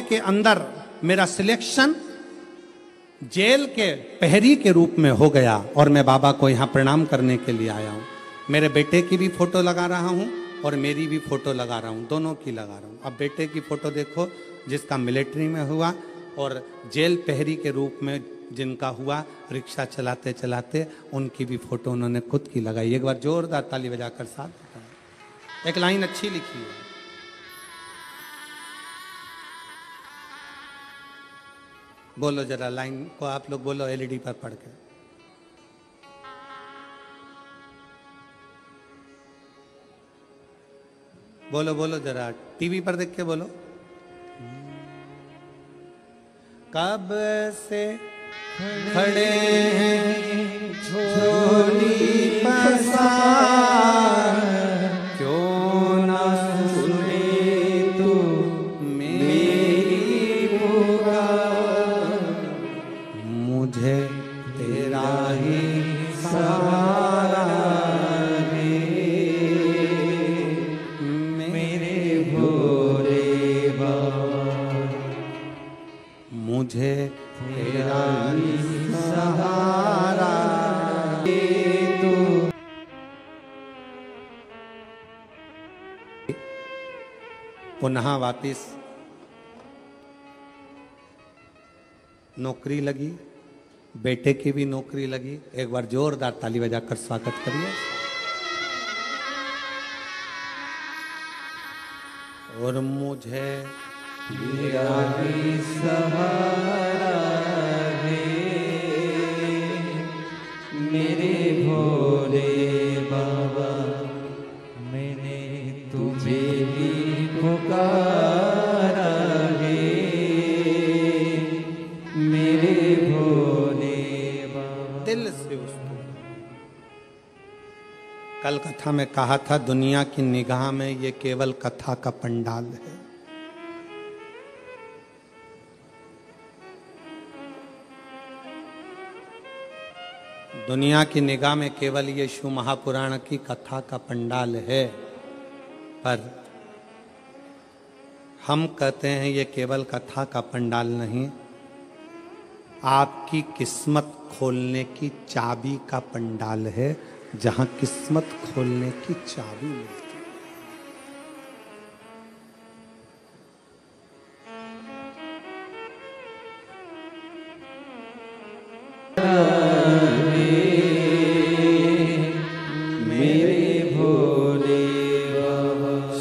के अंदर मेरा सिलेक्शन जेल के प्रहरी के रूप में हो गया और मैं बाबा को यहाँ प्रणाम करने के लिए आया हूँ। मेरे बेटे की भी फोटो लगा रहा हूँ और मेरी भी फोटो लगा रहा हूँ, दोनों की लगा रहा हूँ। अब बेटे की फोटो देखो जिसका मिलिट्री में हुआ और जेल प्रहरी के रूप में जिनका हुआ रिक्शा चलाते चलाते, उनकी भी फोटो उन्होंने खुद की लगाई। एक बार जोरदार ताली बजाकर साथ बताएं। एक लाइन अच्छी लिखी है, बोलो जरा लाइन को आप लोग बोलो एलईडी पर पढ़ के। बोलो बोलो जरा, टीवी पर देख के बोलो। कब से खड़े हैं झोली पसार, क्यों ना सुने तू मेरी पुकार, मुझे तेरा ही सहारा है, मेरे भोले बाबा, मुझे तेरा ही सहारा है तू। पुनः वापिस नौकरी लगी, बेटे की भी नौकरी लगी। एक बार जोरदार ताली बजाकर स्वागत करिए। और मुझे तेरा ही सहारा है, मेरे भोले बाबा, मैंने तुझे ही पुकारा है, मेरे भोले बाबा। दिल से उसको कल कथा में कहा था, दुनिया की निगाह में ये केवल कथा का पंडाल है। दुनिया की निगाह में केवल ये शिव महापुराण की कथा का पंडाल है, पर हम कहते हैं ये केवल कथा का पंडाल नहीं, आपकी किस्मत खोलने की चाबी का पंडाल है, जहां किस्मत खोलने की चाबी मिलती है।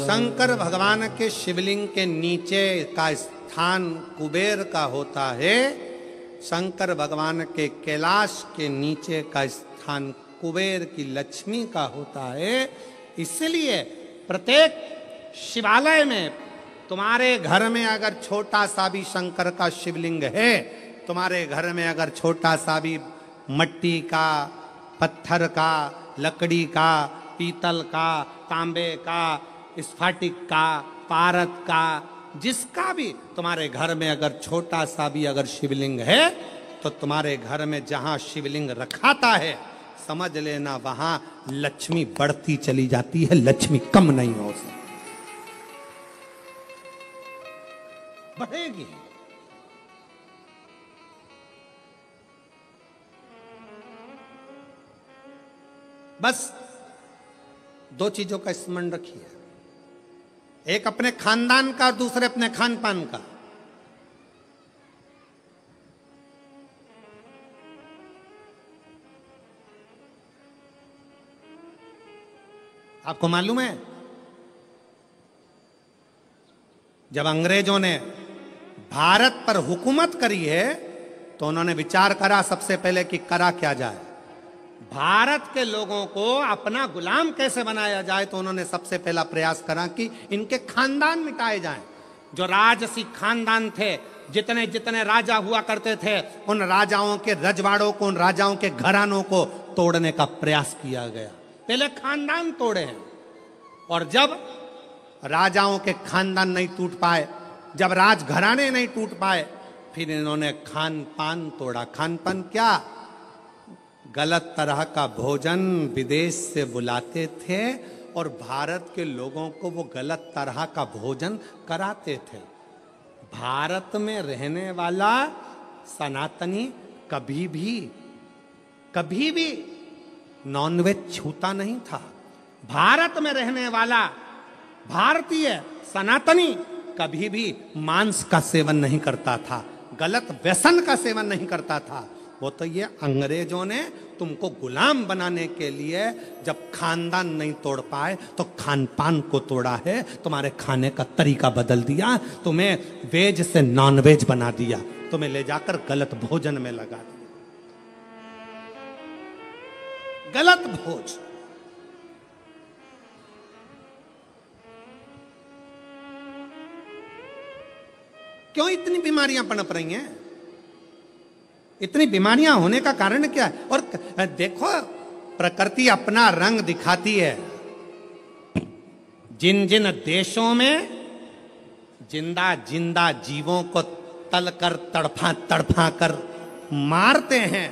शंकर भगवान के शिवलिंग के नीचे का स्थान कुबेर का होता है, शंकर भगवान के कैलाश के नीचे का स्थान कुबेर की लक्ष्मी का होता है। इसलिए प्रत्येक शिवालय में तुम्हारे घर में अगर छोटा सा भी शंकर का शिवलिंग है, तुम्हारे घर में अगर छोटा सा भी मट्टी का, पत्थर का, लकड़ी का, पीतल का, तांबे का, स्फटिक का, पारद का, जिसका भी तुम्हारे घर में अगर छोटा सा भी अगर शिवलिंग है, तो तुम्हारे घर में जहां शिवलिंग रखाता है, समझ लेना वहां लक्ष्मी बढ़ती चली जाती है, लक्ष्मी कम नहीं हो सकती, बढ़ेगी। बस दो चीजों का स्मरण रखिए, एक अपने खानदान का, दूसरे अपने खान पान का। आपको मालूम है, जब अंग्रेजों ने भारत पर हुकूमत करी है, तो उन्होंने विचार करा सबसे पहले कि करा क्या जाए, भारत के लोगों को अपना गुलाम कैसे बनाया जाए। तो उन्होंने सबसे पहला प्रयास करा कि इनके खानदान मिटाए जाएं। जो राजसी खानदान थे, जितने जितने राजा हुआ करते थे, उन राजाओं के रजवाड़ों को, उन राजाओं के घरानों को तोड़ने का प्रयास किया गया। पहले खानदान तोड़े हैं, और जब राजाओं के खानदान नहीं टूट पाए, जब राजघराने नहीं टूट पाए, फिर इन्होंने खान पान तोड़ा। खान पान क्या? गलत तरह का भोजन विदेश से बुलाते थे और भारत के लोगों को वो गलत तरह का भोजन कराते थे। भारत में रहने वाला सनातनी कभी भी नॉनवेज छूता नहीं था। भारत में रहने वाला भारतीय सनातनी कभी भी मांस का सेवन नहीं करता था, गलत व्यसन का सेवन नहीं करता था। वो तो ये अंग्रेजों ने तुमको गुलाम बनाने के लिए जब खानदान नहीं तोड़ पाए तो खान पान को तोड़ा है, तुम्हारे खाने का तरीका बदल दिया, तुम्हें वेज से नॉन वेज बना दिया, तुम्हें ले जाकर गलत भोजन में लगा दिया, गलत भोज। क्यों इतनी बीमारियां पनप रही हैं? इतनी बीमारियां होने का कारण क्या है? और देखो, प्रकृति अपना रंग दिखाती है। जिन जिन देशों में जिंदा जिंदा जीवों को तलकर तड़फा कर मारते हैं,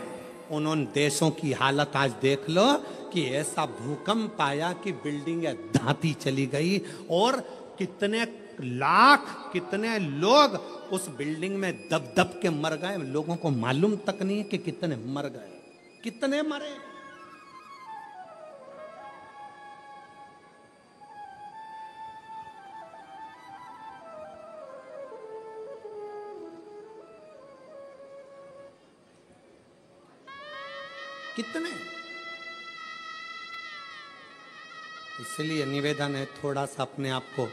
उन देशों की हालत आज देख लो कि ऐसा भूकंप आया कि बिल्डिंगें धाती चली गई, और कितने लाख, कितने लोग उस बिल्डिंग में दब दब के मर गए। लोगों को मालूम तक नहीं है कि कितने मर गए, कितने मरे। कितने। इसलिए निवेदन है, थोड़ा सा अपने आप को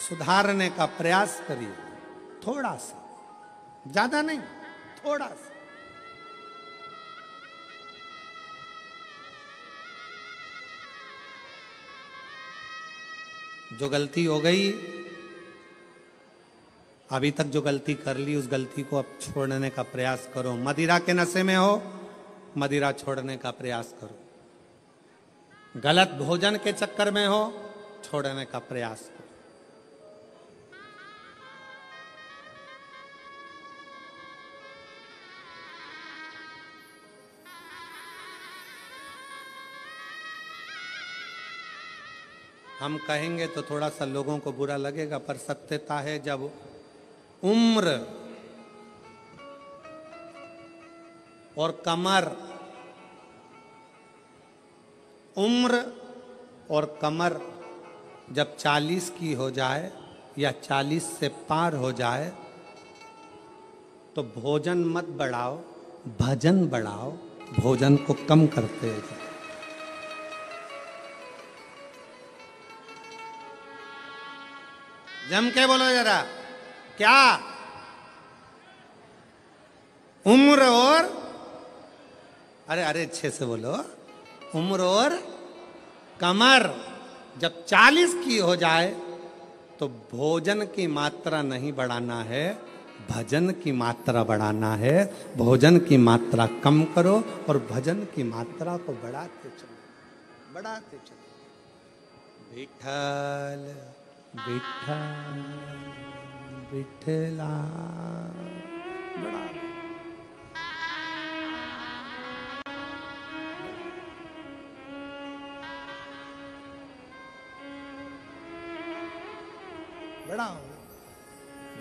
सुधारने का प्रयास करिए, थोड़ा सा, ज्यादा नहीं, थोड़ा सा। जो गलती हो गई, अभी तक जो गलती कर ली, उस गलती को अब छोड़ने का प्रयास करो। मदिरा के नशे में हो, मदिरा छोड़ने का प्रयास करो। गलत भोजन के चक्कर में हो, छोड़ने का प्रयास करो। हम कहेंगे तो थोड़ा सा लोगों को बुरा लगेगा, पर सत्यता है, जब उम्र और कमर, उम्र और कमर जब 40 की हो जाए या 40 से पार हो जाए, तो भोजन मत बढ़ाओ, भजन बढ़ाओ, भोजन को कम करते जाओ। जम के बोलो जरा, क्या? उम्र और, अरे अच्छे से बोलो, उम्र और कमर जब 40 की हो जाए तो भोजन की मात्रा नहीं बढ़ाना है, भजन की मात्रा बढ़ाना है। भोजन की मात्रा कम करो और भजन की मात्रा को बढ़ाते चलो, बढ़ाते चलो। विठल विठल विठला, बढ़ा। बढ़ाओ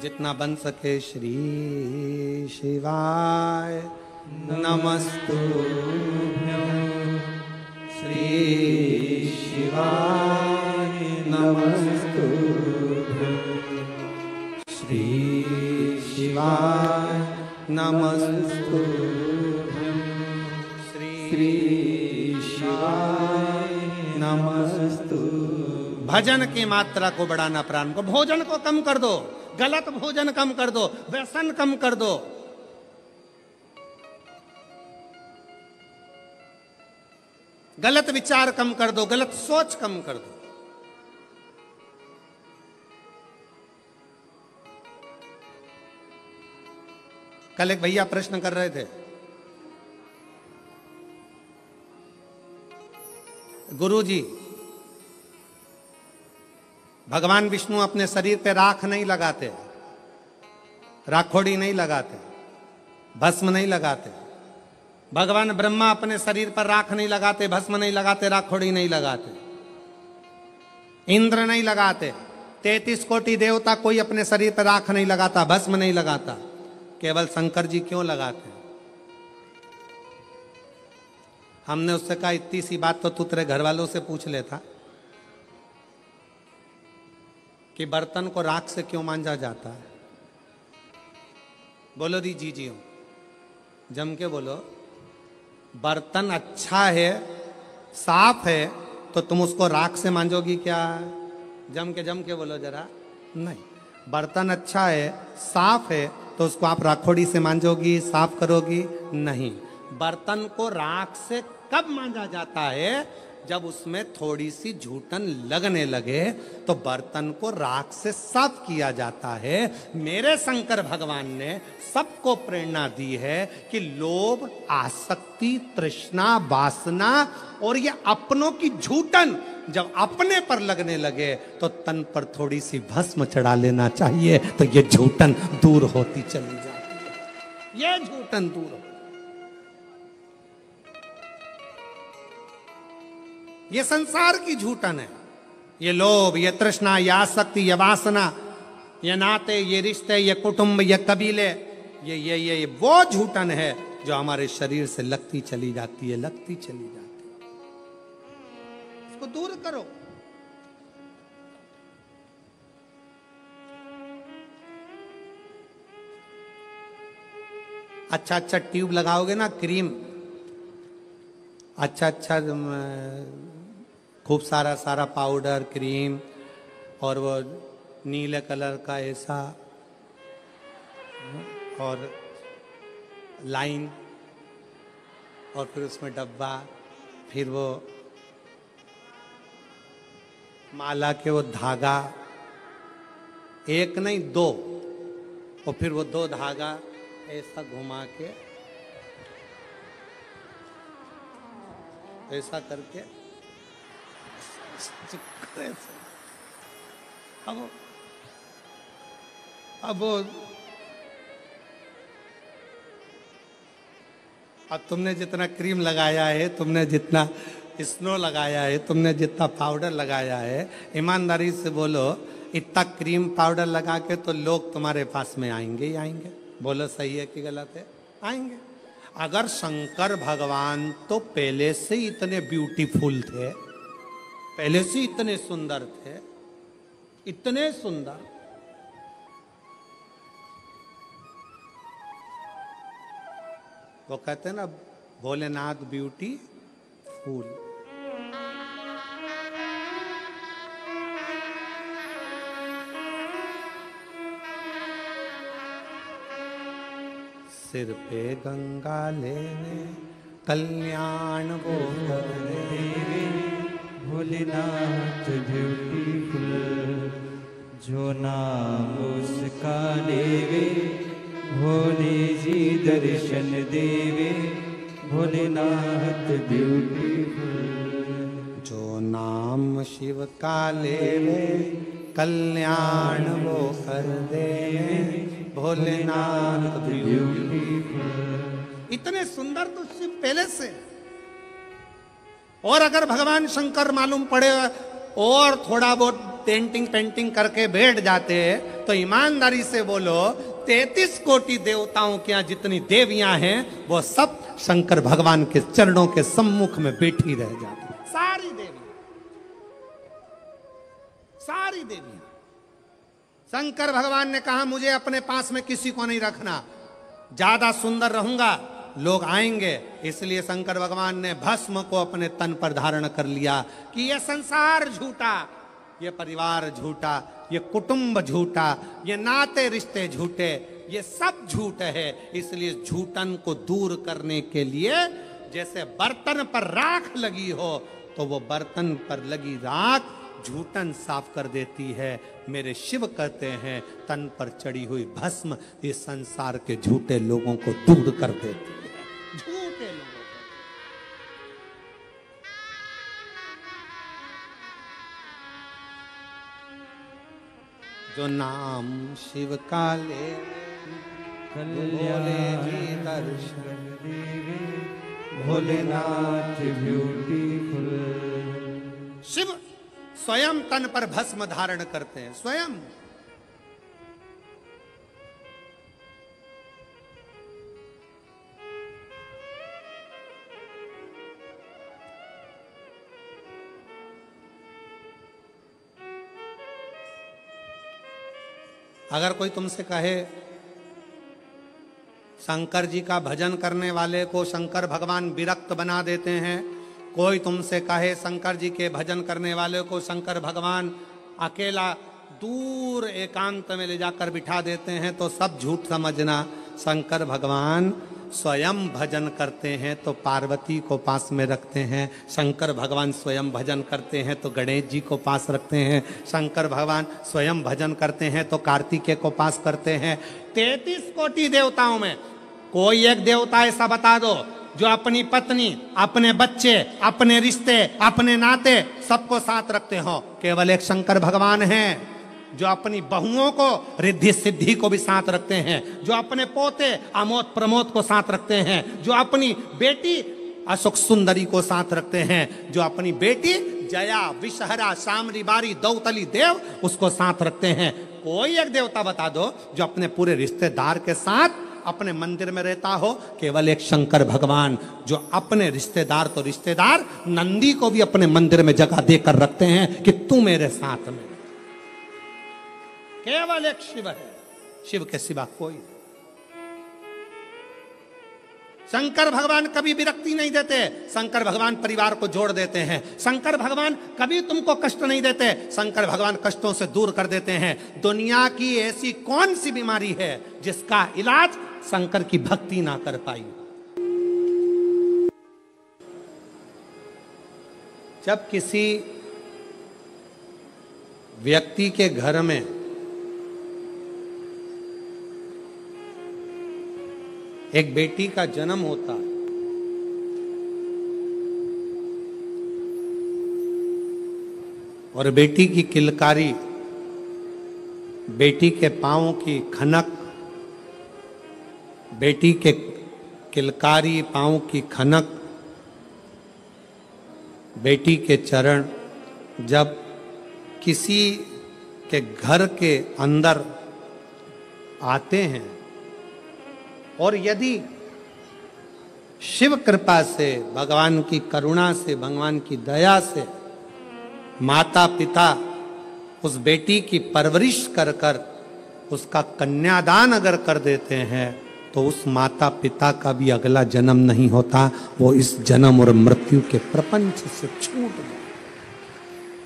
जितना बन सके। श्री शिवाय नमस्तुभ्यं, श्री शिवाय नमस्तुभ्यं, श्री शिवाय नमस्तुभ्यं, श्री शिवाय नमस्तुभ्यं। भजन की मात्रा को बढ़ाना, प्राण को। भोजन को कम कर दो, गलत भोजन कम कर दो, व्यसन कम कर दो। गलत विचार कम कर दो, गलत सोच कम कर दो। कल एक भैया प्रश्न कर रहे थे, गुरुजी भगवान विष्णु अपने शरीर पे राख नहीं लगाते, राखोड़ी नहीं लगाते, भस्म नहीं लगाते। भगवान ब्रह्मा अपने शरीर पर राख नहीं लगाते, भस्म नहीं लगाते, राखोड़ी नहीं लगाते। इंद्र नहीं लगाते। 33 कोटि देवता कोई अपने शरीर पर राख नहीं लगाता, भस्म नहीं लगाता। केवल शंकर जी क्यों लगाते? हमने उससे कहा इतनी सी बात तो तू तेरे घर वालों से पूछ लेता कि बर्तन को राख से क्यों मांजा जाता है। बोलो दी जी जी, जम के बोलो। बर्तन अच्छा है, साफ है, तो तुम उसको राख से मांजोगी क्या? जम के बोलो जरा। नहीं, बर्तन अच्छा है, साफ है, तो उसको आप राखोड़ी से मांजोगी, साफ करोगी? नहीं। बर्तन को राख से कब मांजा जाता है? जब उसमें थोड़ी सी झूठन लगने लगे तो बर्तन को राख से साफ किया जाता है। मेरे शंकर भगवान ने सबको प्रेरणा दी है कि लोभ, आसक्ति, तृष्णा, वासना और ये अपनों की झूठन जब अपने पर लगने लगे तो तन पर थोड़ी सी भस्म चढ़ा लेना चाहिए, तो ये झूठन दूर होती चली जाती है। ये झूठन दूर हो। ये संसार की झूठन है। ये लोभ, ये तृष्णा, ये आसक्ति, ये वासना, ये नाते, ये रिश्ते, ये कुटुंब, ये कबीले, ये वो झूठन है जो हमारे शरीर से लगती चली जाती है, लगती चली जाती है। इसको दूर करो। अच्छा अच्छा ट्यूब लगाओगे ना, क्रीम, अच्छा अच्छा खूब सारा सारा पाउडर, क्रीम, और वो नीले कलर का ऐसा, और लाइन, और फिर उसमें डब्बा, फिर वो माला के वो धागा, एक नहीं दो, और फिर वो दो धागा ऐसा घुमा के ऐसा करके अब तुमने जितना क्रीम लगाया है, तुमने जितना स्नो लगाया है, तुमने जितना पाउडर लगाया है, ईमानदारी से बोलो, इतना क्रीम पाउडर लगा के तो लोग तुम्हारे पास में आएंगे ही आएंगे। बोलो सही है कि गलत है? आएंगे। अगर शंकर भगवान तो पहले से ही इतने ब्यूटीफुल थे, पहले से इतने सुंदर थे, इतने सुंदर, वो कहते हैं ना भोलेनाथ ब्यूटी फूल। सिर पे गंगा लेने कल्याण वो कर देवे, भोलेनाथ ब्यूटीफुल। जो नाम उसका लेवे भोले जी दर्शन देवे, भोलेनाथ ब्यूटीफुल। जो नाम शिव का लेवे कल्याण वो कर देवे, भोलेनाथ ब्यूटीफुल। इतने सुंदर तो शिव पहले से, और अगर भगवान शंकर मालूम पड़े और थोड़ा बहुत पेंटिंग पेंटिंग करके बैठ जाते तो ईमानदारी से बोलो 33 कोटि देवताओं के यहाँ जितनी देवियां हैं वो सब शंकर भगवान के चरणों के सम्मुख में बैठी रह जाती, सारी देवियां, सारी देवियां। शंकर भगवान ने कहा मुझे अपने पास में किसी को नहीं रखना, ज्यादा सुंदर रहूंगा लोग आएंगे, इसलिए शंकर भगवान ने भस्म को अपने तन पर धारण कर लिया कि यह संसार झूठा, ये परिवार झूठा, ये कुटुंब झूठा, ये नाते रिश्ते झूठे, ये सब झूठ है। इसलिए झूठन को दूर करने के लिए जैसे बर्तन पर राख लगी हो तो वो बर्तन पर लगी राख झूठन साफ कर देती है। मेरे शिव कहते हैं तन पर चढ़ी हुई भस्म ये संसार के झूठे लोगों को दूर कर देती है, झूठे लोगों को। जो नाम शिव का ले भोले जी दर्शन देवे, भोलेनाथ ब्यूटीफुल। शिव स्वयं तन पर भस्म धारण करते हैं, स्वयं। अगर कोई तुमसे कहे शंकर जी का भजन करने वाले को शंकर भगवान विरक्त बना देते हैं, कोई तुमसे कहे शंकर जी के भजन करने वाले को शंकर भगवान अकेला दूर एकांत में ले जाकर बिठा देते हैं, तो सब झूठ समझना। शंकर भगवान स्वयं भजन करते हैं तो पार्वती को पास में रखते हैं, शंकर भगवान स्वयं भजन करते हैं तो गणेश जी को पास रखते हैं, शंकर भगवान स्वयं भजन करते हैं तो कार्तिकेय को पास करते हैं। 33 कोटि देवताओं में कोई एक देवता ऐसा बता दो जो अपनी पत्नी, अपने बच्चे, अपने रिश्ते, अपने नाते सबको साथ रखते हो। केवल एक शंकर भगवान हैं जो अपनी बहुओं को, रिद्धि सिद्धि को भी साथ रखते हैं, जो अपने पोते अमोद प्रमोद को साथ रखते हैं, जो अपनी बेटी अशोक सुंदरी को साथ रखते हैं, जो अपनी बेटी जया विषहरा शामरी बारी दौतली देव उसको साथ रखते हैं। कोई एक देवता बता दो जो अपने पूरे रिश्तेदार के साथ अपने मंदिर में रहता हो। केवल एक शंकर भगवान जो अपने रिश्तेदार तो रिश्तेदार नंदी को भी अपने मंदिर में जगह देकर रखते हैं कि तू मेरे साथ में। केवल एक शिव है, शिव के सिवा कोई नहीं। शंकर भगवान कभी विरक्ति नहीं देते, शंकर भगवान परिवार को जोड़ देते हैं, शंकर भगवान कभी तुमको कष्ट नहीं देते, शंकर भगवान कष्टों से दूर कर देते हैं। दुनिया की ऐसी कौन सी बीमारी है जिसका इलाज शंकर की भक्ति ना कर पाई। जब किसी व्यक्ति के घर में एक बेटी का जन्म होता और बेटी की किलकारी, बेटी के पांव की खनक, बेटी के किलकारी पांव की खनक, बेटी के चरण जब किसी के घर के अंदर आते हैं और यदि शिव कृपा से, भगवान की करुणा से, भगवान की दया से माता पिता उस बेटी की परवरिश कर कर उसका कन्यादान अगर कर देते हैं तो उस माता पिता का भी अगला जन्म नहीं होता, वो इस जन्म और मृत्यु के प्रपंच से छूट गए।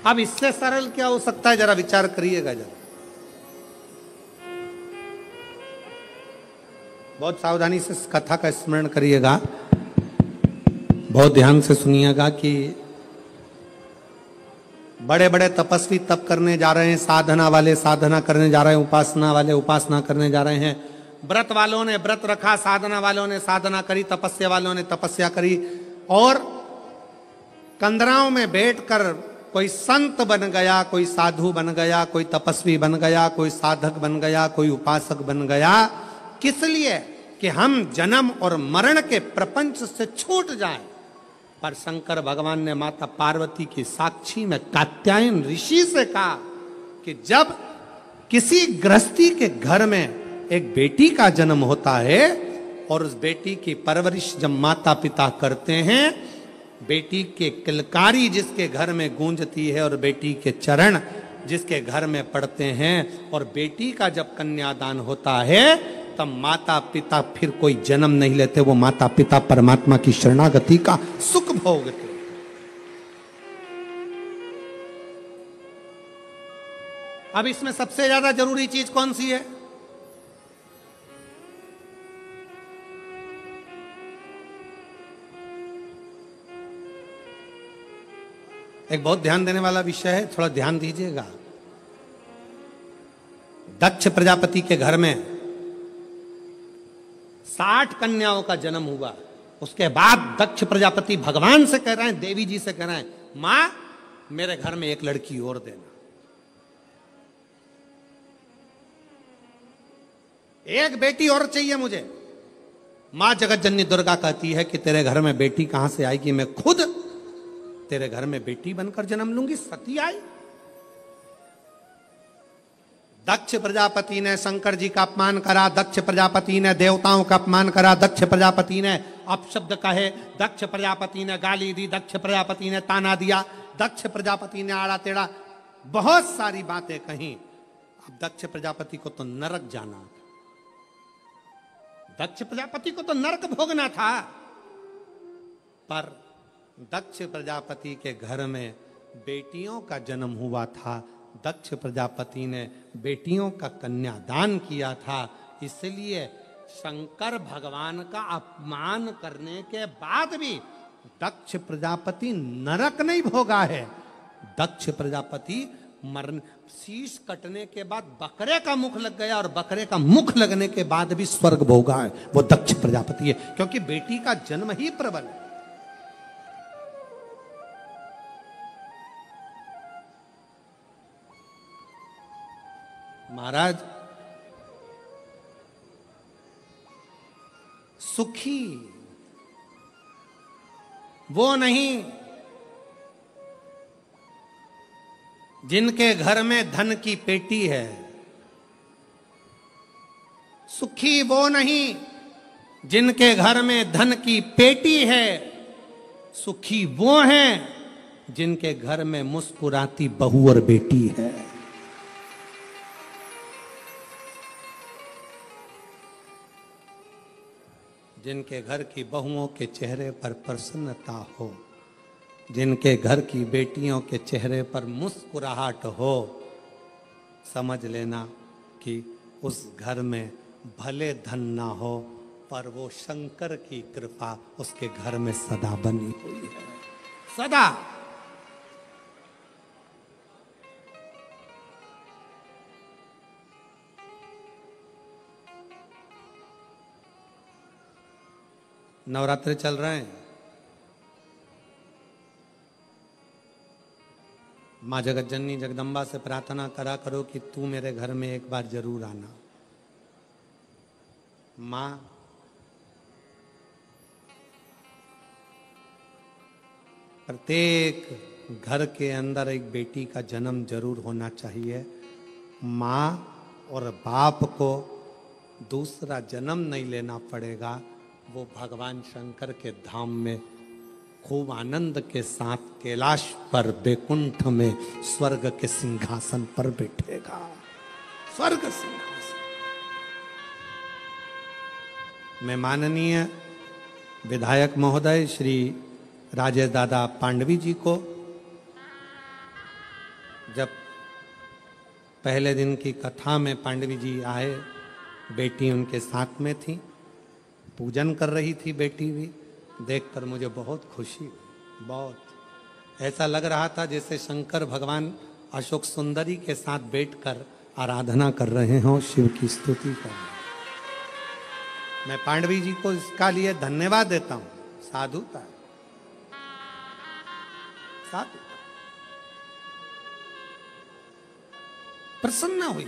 अब इससे सरल क्या हो सकता है, जरा विचार करिएगा जरा। बहुत सावधानी से इस कथा का स्मरण करिएगा, बहुत ध्यान से सुनिएगा कि बड़े बड़े तपस्वी तप करने जा रहे हैं, साधना वाले साधना करने जा रहे हैं, उपासना वाले उपासना करने जा रहे हैं, व्रत वालों ने व्रत रखा, साधना वालों ने साधना करी, तपस्या वालों ने तपस्या करी, और कंदराओं में बैठकर कोई संत बन गया, कोई साधु बन गया, कोई तपस्वी बन गया, कोई साधक बन गया, कोई उपासक बन गया। किस लिए? कि हम जन्म और मरण के प्रपंच से छूट जाएं। पर शंकर भगवान ने माता पार्वती की साक्षी में कात्यायन ऋषि से कहा कि जब किसी गृहस्थी के घर में एक बेटी का जन्म होता है और उस बेटी की परवरिश जब माता पिता करते हैं, बेटी के किलकारी जिसके घर में गूंजती है और बेटी के चरण जिसके घर में पड़ते हैं, और बेटी का जब कन्यादान होता है तब माता पिता फिर कोई जन्म नहीं लेते, वो माता पिता परमात्मा की शरणागति का सुख भोगते। अब इसमें सबसे ज्यादा जरूरी चीज कौन सी है? एक बहुत ध्यान देने वाला विषय है, थोड़ा ध्यान दीजिएगा। दक्ष प्रजापति के घर में 60 कन्याओं का जन्म हुआ। उसके बाद दक्ष प्रजापति भगवान से कह रहे हैं, देवी जी से कह रहे हैं, मां मेरे घर में एक लड़की और देना, एक बेटी और चाहिए मुझे। मां जगत जननी दुर्गा कहती है कि तेरे घर में बेटी कहां से आएगी, मैं खुद तेरे घर में बेटी बनकर जन्म लूंगी। सती आई। दक्ष प्रजापति ने शंकर जी का अपमान करा, दक्ष प्रजापति ने देवताओं का अपमान करा, दक्ष प्रजापति ने अपशब्द कहे, दक्ष प्रजापति ने गाली दी, दक्ष प्रजापति ने ताना दिया, दक्ष प्रजापति ने आड़ा टेढ़ा बहुत सारी बातें कही। अब दक्ष प्रजापति को तो नरक जाना था, दक्ष प्रजापति को तो नरक भोगना था। पर दक्ष प्रजापति के घर में बेटियों का जन्म हुआ था, दक्ष प्रजापति ने बेटियों का कन्यादान किया था। इसलिए शंकर भगवान का अपमान करने के बाद भी दक्ष प्रजापति नरक नहीं भोगा है। दक्ष प्रजापति मरण, शीश कटने के बाद बकरे का मुख लग गया और बकरे का मुख लगने के बाद भी स्वर्ग भोगा है, वो दक्ष प्रजापति है, क्योंकि बेटी का जन्म ही प्रबल है। महाराज, सुखी वो नहीं जिनके घर में धन की पेटी है, सुखी वो नहीं जिनके घर में धन की पेटी है, सुखी वो हैं जिनके घर में मुस्कुराती बहू और बेटी है। जिनके घर की बहुओं के चेहरे पर प्रसन्नता हो, जिनके घर की बेटियों के चेहरे पर मुस्कुराहट हो, समझ लेना कि उस घर में भले धन ना हो पर वो शंकर की कृपा उसके घर में सदा बनी हुई है, सदा। नवरात्रि चल रहे हैं, माँ जगत जननी जगदम्बा से प्रार्थना करा करो कि तू मेरे घर में एक बार जरूर आना। माँ प्रत्येक घर के अंदर एक बेटी का जन्म जरूर होना चाहिए। माँ और बाप को दूसरा जन्म नहीं लेना पड़ेगा, वो भगवान शंकर के धाम में खूब आनंद के साथ कैलाश पर बैकुंठ में स्वर्ग के सिंहासन पर बैठेगा। स्वर्ग सिंहासन में माननीय विधायक महोदय श्री राजेश दादा पांडवी जी को जब पहले दिन की कथा में पांडवी जी आए, बेटी उनके साथ में थी, पूजन कर रही थी बेटी भी, देखकर मुझे बहुत खुशी हुई, बहुत। ऐसा लग रहा था जैसे शंकर भगवान अशोक सुंदरी के साथ बैठकर आराधना कर रहे हों, शिव की स्तुति कर रहे हैं। मैं पांडवी जी को इसका लिए धन्यवाद देता हूं। साधुता, साधुता, प्रसन्न हुई।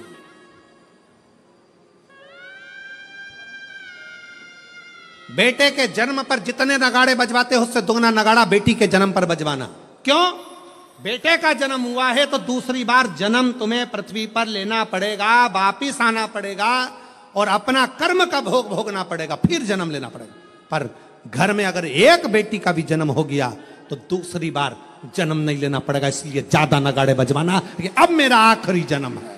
बेटे के जन्म पर जितने नगाड़े बजवाते हो उससे दुगना नगाड़ा बेटी के जन्म पर बजवाना। क्यों? बेटे का जन्म हुआ है तो दूसरी बार जन्म तुम्हें पृथ्वी पर लेना पड़ेगा, वापिस आना पड़ेगा और अपना कर्म का भोग भोगना पड़ेगा, फिर जन्म लेना पड़ेगा। पर घर में अगर एक बेटी का भी जन्म हो गया तो दूसरी बार जन्म नहीं लेना पड़ेगा। इसलिए ज्यादा नगाड़े बजवाना कि अब मेरा आखिरी जन्म है,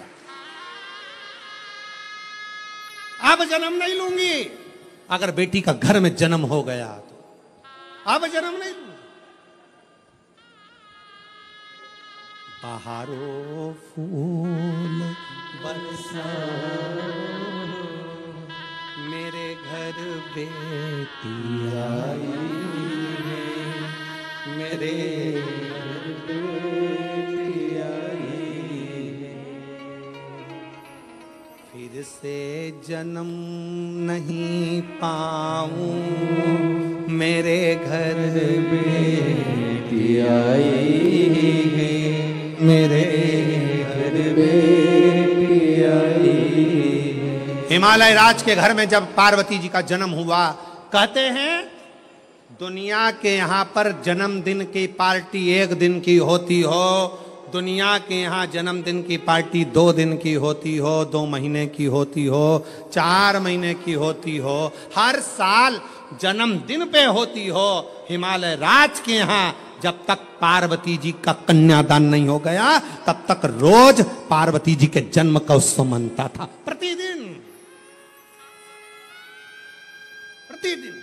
अब जन्म नहीं लूंगी। अगर बेटी का घर में जन्म हो गया तो अब जन्म नहीं लूंगी। बहारो फूल बरसाओ, मेरे घर बेटी आई है, मेरे घर बेटी आई है। फिर से जन्म नहीं पाऊं, मेरे घर बेटी आई है, मेरे घर बेटी आई है। हिमालय राज के घर में जब पार्वती जी का जन्म हुआ, कहते हैं दुनिया के यहाँ पर जन्मदिन की पार्टी एक दिन की होती हो, दुनिया के यहाँ जन्मदिन की पार्टी 2 दिन की होती हो, 2 महीने की होती हो, 4 महीने की होती हो, हर साल जन्मदिन पे होती हो। हिमालय राज के यहाँ जब तक पार्वती जी का कन्यादान नहीं हो गया तब तक रोज पार्वती जी के जन्म का उत्सव मनता था। प्रतिदिन प्रतिदिन।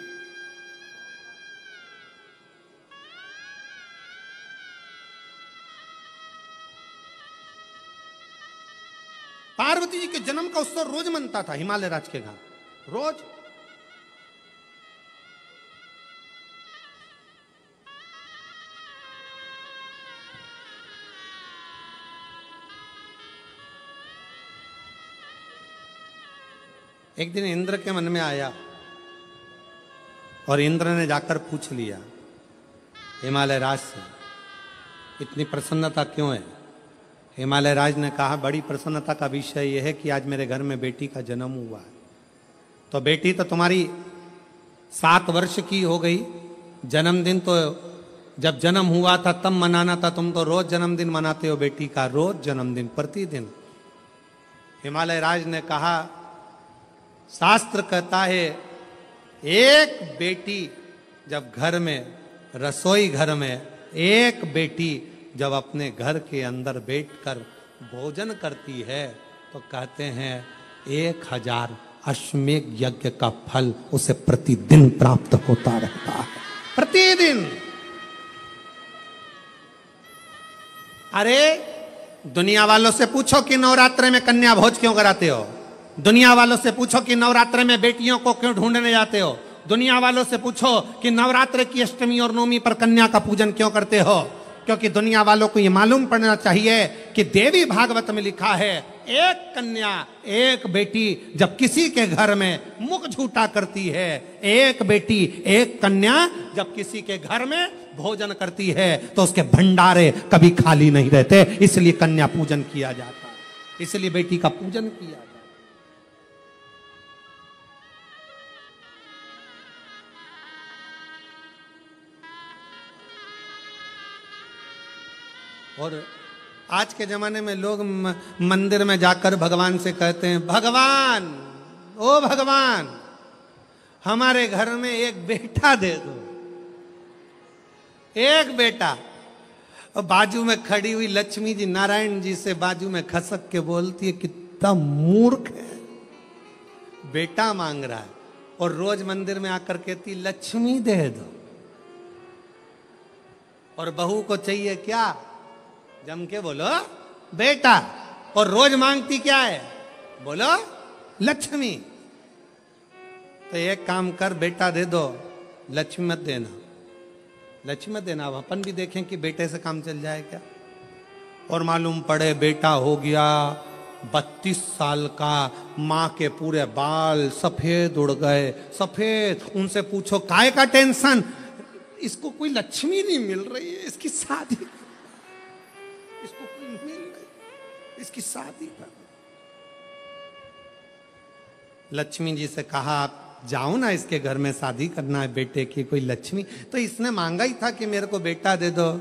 पार्वती जी के जन्म का उत्सव रोज मनता था हिमालय राज के घर, रोज। एक दिन इंद्र के मन में आया और इंद्र ने जाकर पूछ लिया हिमालय राज से, इतनी प्रसन्नता क्यों है? हिमालय राज ने कहा, बड़ी प्रसन्नता का विषय यह है कि आज मेरे घर में बेटी का जन्म हुआ है। तो बेटी तो तुम्हारी 7 वर्ष की हो गई, जन्मदिन तो जब जन्म हुआ था तब मनाना था, तुम तो रोज जन्मदिन मनाते हो बेटी का, रोज जन्मदिन, प्रतिदिन। हिमालय राज ने कहा, शास्त्र कहता है एक बेटी जब घर में, रसोई घर में एक बेटी जब अपने घर के अंदर बैठकर भोजन करती है तो कहते हैं 1000 अश्वमेध यज्ञ का फल उसे प्रतिदिन प्राप्त होता रहता है, प्रतिदिन। अरे दुनिया वालों से पूछो कि नवरात्रि में कन्या भोज क्यों कराते हो, दुनिया वालों से पूछो कि नवरात्रि में बेटियों को क्यों ढूंढने जाते हो, दुनिया वालों से पूछो कि नवरात्रि की अष्टमी और नवमी पर कन्या का पूजन क्यों करते हो। क्योंकि दुनिया वालों को यह मालूम पड़ना चाहिए कि देवी भागवत में लिखा है, एक कन्या एक बेटी जब किसी के घर में मुख झूठा करती है, एक बेटी एक कन्या जब किसी के घर में भोजन करती है तो उसके भंडारे कभी खाली नहीं रहते। इसलिए कन्या पूजन किया जाता है, इसलिए बेटी का पूजन किया जाता है। और आज के जमाने में लोग मंदिर में जाकर भगवान से कहते हैं, भगवान, ओ भगवान, हमारे घर में एक बेटा दे दो, एक बेटा। और बाजू में खड़ी हुई लक्ष्मी जी नारायण जी से बाजू में खसक के बोलती है, कितना मूर्ख है, बेटा मांग रहा है। और रोज मंदिर में आकर कहती, लक्ष्मी दे दो। और बहू को चाहिए क्या? जम के बोलो बेटा। और रोज मांगती क्या है? बोलो लक्ष्मी। तो एक काम कर, बेटा दे दो, लक्ष्मी मत देना। लक्ष्मी देना, अब अपन भी देखें कि बेटे से काम चल जाए क्या। और मालूम पड़े बेटा हो गया 32 साल का, माँ के पूरे बाल सफेद उड़ गए, सफेद। उनसे पूछो काय का टेंशन, इसको कोई लक्ष्मी नहीं मिल रही है, इसकी शादी, इसको कोई मिल रही, इसकी शादी कर। लक्ष्मी जी से कहा आप जाओ ना, इसके घर में शादी करना है बेटे की कोई लक्ष्मी। तो इसने मांगा ही था कि मेरे को बेटा दे दो,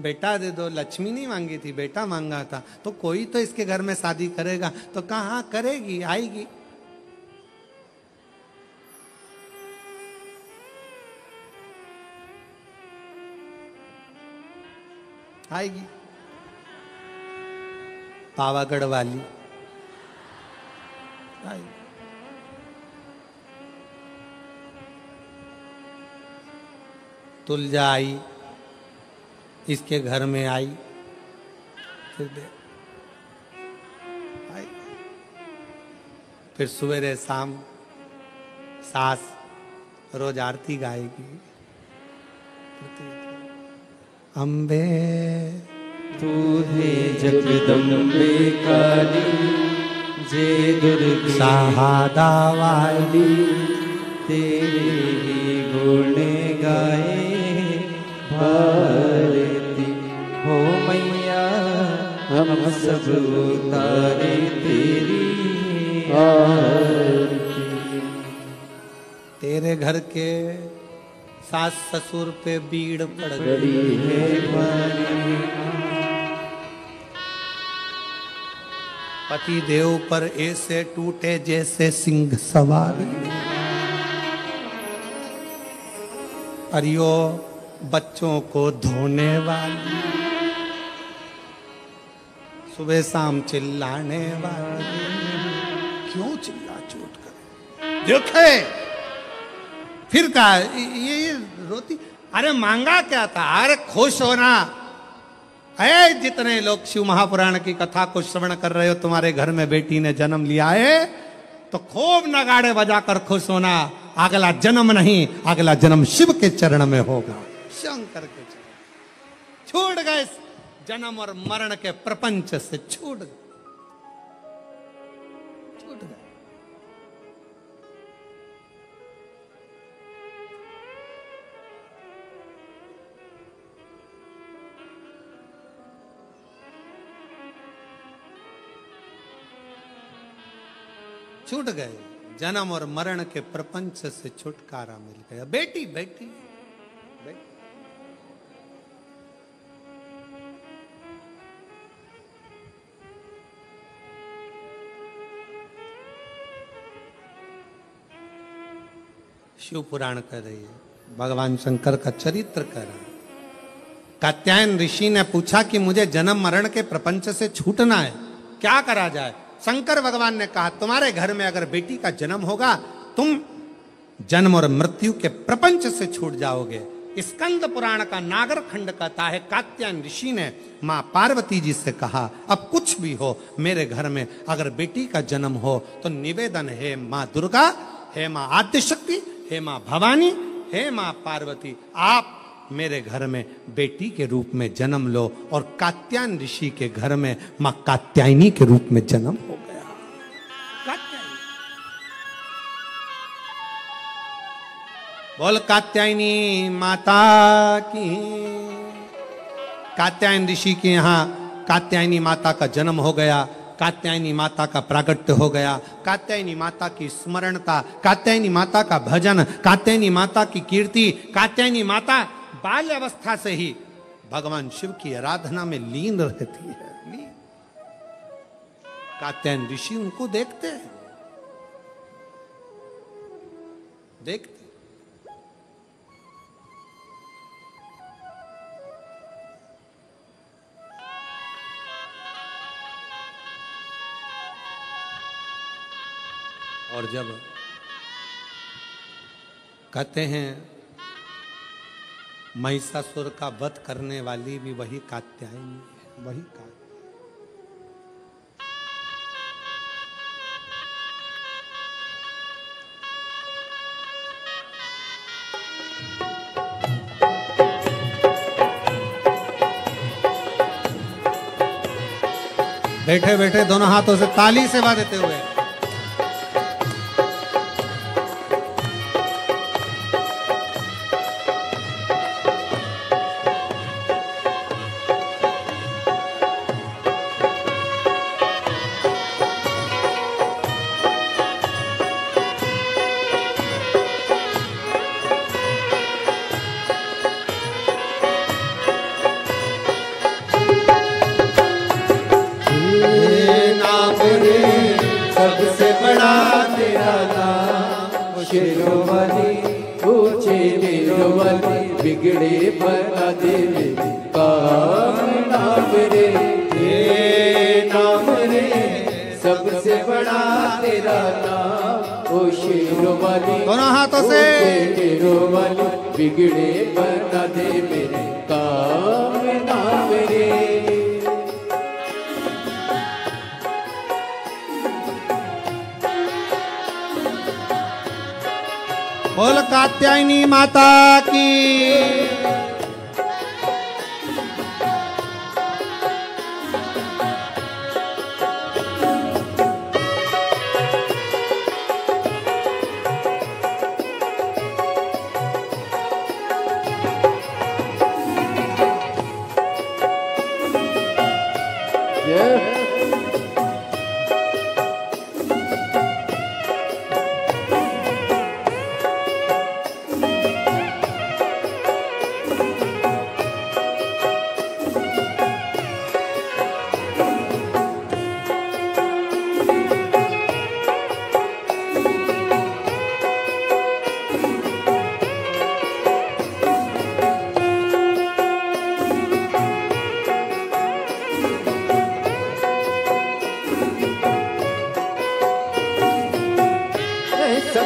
बेटा दे दो। लक्ष्मी नहीं मांगी थी, बेटा मांगा था। तो कोई तो इसके घर में शादी करेगा। तो कहाँ करेगी, आएगी। आएगी पावागढ़ वाली आएगी। तुलजा आई, इसके घर में आई, फिर आई, फिर सवेरे शाम सास रोज आरती गाएगी। अम्बे तू है जगदम्बे काली, जय दुर्गे सहादा वाली, तेरे ही गुण गाए भारती। हो मैया हम सब उतारे तेरी आरती। तेरे घर के सास ससुर पे बीड़ पड़ गई बड़ी है भारी, पति देव पर ऐसे टूटे जैसे सिंह सवारी। अरियो बच्चों को धोने वाली, सुबह शाम चिल्लाने वाली। क्यों चिल्ला चोट करे, देखे फिर कहा ये रोती। अरे मांगा क्या था, अरे खुश होना है। जितने लोग शिव महापुराण की कथा को श्रवण कर रहे हो, तुम्हारे घर में बेटी ने जन्म लिया है, तो खूब नगाड़े बजाकर खुश होना। अगला जन्म नहीं, अगला जन्म शिव के चरण में होगा, शंकर के चरण। छूट गए जन्म और मरण के प्रपंच से, छूट गए। छूट गए, जन्म और मरण के प्रपंच से छुटकारा मिल गया। बेटी बेटी बेटी। शिव पुराण कर रही है, भगवान शंकर का चरित्र कर रहा है। कात्यायन ऋषि ने पूछा कि मुझे जन्म मरण के प्रपंच से छूटना है, क्या करा जाए। शंकर भगवान ने कहा तुम्हारे घर में अगर बेटी का जन्म होगा, तुम जन्म और मृत्यु के प्रपंच से छूट जाओगे। स्कंद पुराण का नागर खंड कहता है, कात्यायन ऋषि ने मां पार्वती जी से कहा अब कुछ भी हो, मेरे घर में अगर बेटी का जन्म हो तो निवेदन है मां दुर्गा, हे मां आद्यशक्ति, हे मां भवानी, हे मां पार्वती, आप मेरे घर में बेटी के रूप में जन्म लो। और कात्यायन ऋषि के घर में मां कात्यायनी के रूप में जन्म हो गया। कात्यायनी, बोल कात्यायनी माता की। कात्यायन ऋषि के यहाँ कात्यायनी माता का जन्म हो गया, कात्यायनी माता का प्रागट्य हो गया, कात्यायनी माता की स्मरणता, कात्यायनी माता का भजन, कात्यायनी माता की कीर्ति। कात्यायनी माता बाल्य अवस्था से ही भगवान शिव की आराधना में लीन रहती है। कात्यायन ऋषि उनको देखते हैं, देखते। और जब कहते हैं महिषासुर का वध करने वाली भी वही कात्यायनी है, वही कात्यायनी। बैठे बैठे दोनों हाथों से ताली सेवा देते हुए। सबसे बड़ा तेरा नाम, शेरों वाली ऊंचे दिलों वाली, बिगड़े बना दे मेरे काम नाम रे, ये नाम रे। सबसे बड़ा तेरा नाम, ओ शेरों वाली दोनों हाथों से दिलों वाली, बिगड़े बना दे मेरे काम नाम रे। बोल कात्यायनी माता की।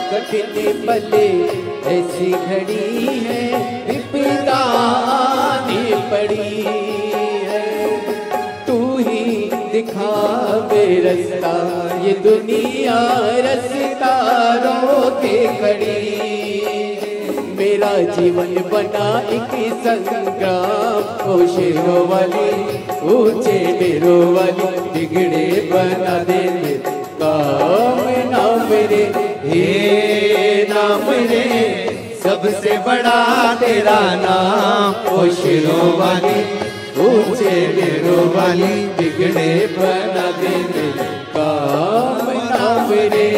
कठिन पले ऐसी घड़ी है, विपदा आनी पड़ी है, तू ही दिखा बे रास्ता, ये दुनिया रास्ता रोके खड़ी। मेरा जीवन बना एक संग्राम, ओ शेरों वाली ऊंचे डेरों वाली, बिगड़े बना दे मेरे काम नाम रे, हे नाम रे। सबसे बड़ा तेरा नाम, ओ शेरों वाली ऊंचे डेरों वाली, बिगड़े बना दे मेरे काम नाम रे।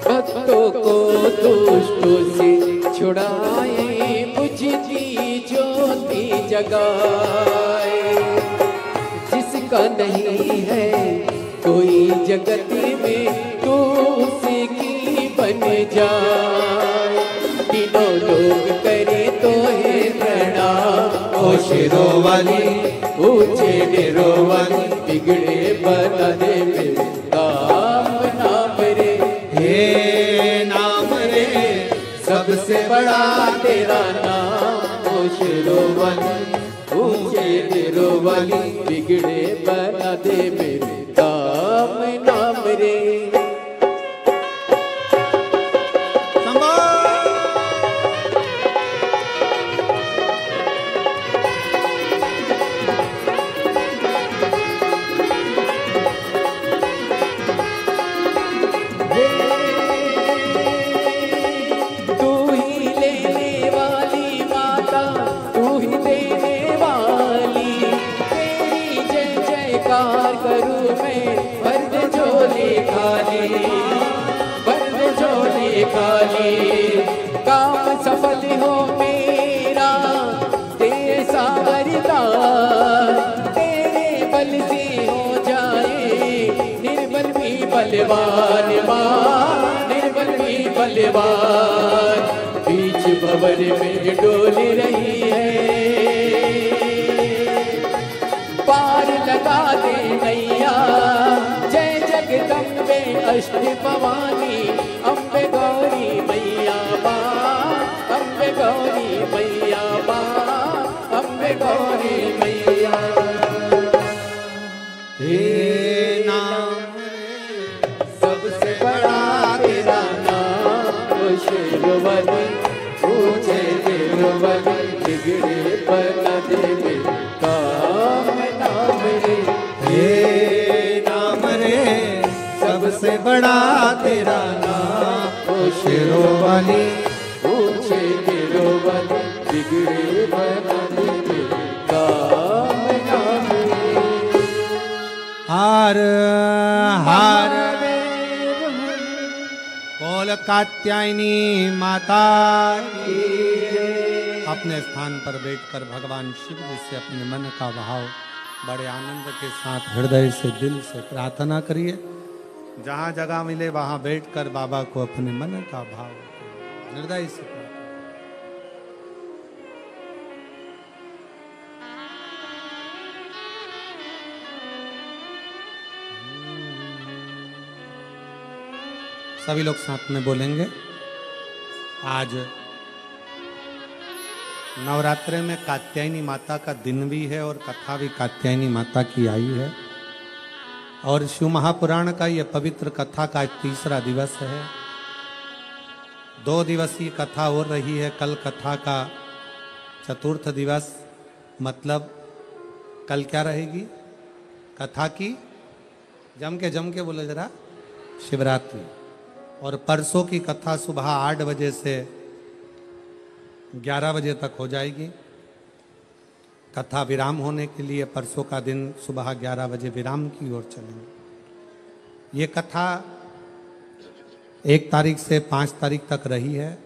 भक्तों को दुष्टों से छुड़ाए, बुझती ज्योति जगाए। जिसका नहीं है कोई जगत में, तो उसी की बन जाए। तीनों लोग करे तो है प्रणाम, ओ शेरों वाली ऊंचे डेरों वाली, बिगड़े बना दे मेरे काम नाम रे, हे नाम रे। सबसे बड़ा तेरा नाम, ओ शेरों वाली ऊंचे डेरों वाली, बिगड़े बना दे मेरे काम नाम रे। काम सफल हो मेरा तेरे सावरदार, तेरे बल से हो जाए निर्बल भी बलवान, मां निर्बल भी बलवान। बीच भंवर में डोल रही है। पार लगा दे नैया, जय जगदम्बे अष्ट भवानी, अम्बे गौरी मैया माँ, अम्बे गौरी मैया माँ, अम्बे गौरी मैया। हे नाम सबसे बड़ा तेरा नाम, शेरवाली ऊंचे गिरवाली, बिगड़े पर न देवे काम नाम रे। हे नाम रे सबसे बड़ा तेरा नाम, ओ शेरों वाली ऊंचे गिरवाली, बिगड़े पर न देवे काम नाम रे। हार हार बोल कात्यायनी माता की। अपने स्थान पर बैठकर भगवान शिव जी से अपने मन का भाव बड़े आनंद के साथ हृदय से दिल से प्रार्थना करिए। जहाँ जगह मिले वहाँ बैठकर बाबा को अपने मन का भाव हृदय से प्रार्थना। सभी लोग साथ में बोलेंगे। आज नवरात्रे में कात्यायनी माता का दिन भी है और कथा भी कात्यायनी माता की आई है। और शिव महापुराण का यह पवित्र कथा का तीसरा दिवस है। 2 दिवसीय कथा हो रही है। कल कथा का चतुर्थ दिवस, मतलब कल क्या रहेगी कथा की? जम के बोले जरा, शिवरात्रि। और परसों की कथा सुबह 8 बजे से 11 बजे तक हो जाएगी। कथा विराम होने के लिए परसों का दिन सुबह 11 बजे विराम की ओर चलेंगे। ये कथा 1 तारीख से 5 तारीख तक रही है।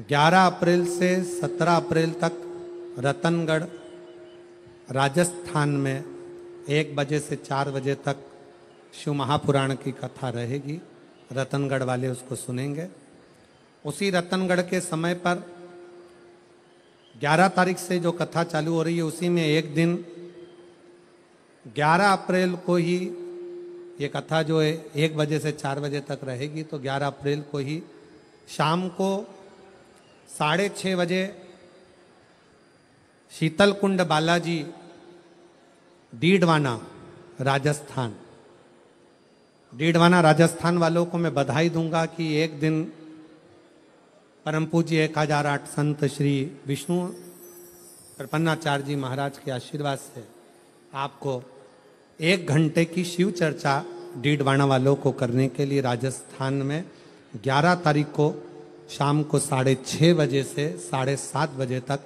11 अप्रैल से 17 अप्रैल तक रतनगढ़ राजस्थान में 1 बजे से 4 बजे तक शिव महापुराण की कथा रहेगी। रतनगढ़ वाले उसको सुनेंगे। उसी रतनगढ़ के समय पर 11 तारीख से जो कथा चालू हो रही है उसी में एक दिन 11 अप्रैल को ही ये कथा जो है 1 बजे से 4 बजे तक रहेगी। तो 11 अप्रैल को ही शाम को 6:30 बजे शीतलकुंड बालाजी, डीडवाना राजस्थान, डीडवाना राजस्थान वालों को मैं बधाई दूंगा कि एक दिन परम पूज्य 1008 संत श्री विष्णु प्रपन्नाचार्य जी महाराज के आशीर्वाद से आपको 1 घंटे की शिव चर्चा डीडवाना वालों को करने के लिए राजस्थान में 11 तारीख को शाम को 6:30 बजे से 7:30 बजे तक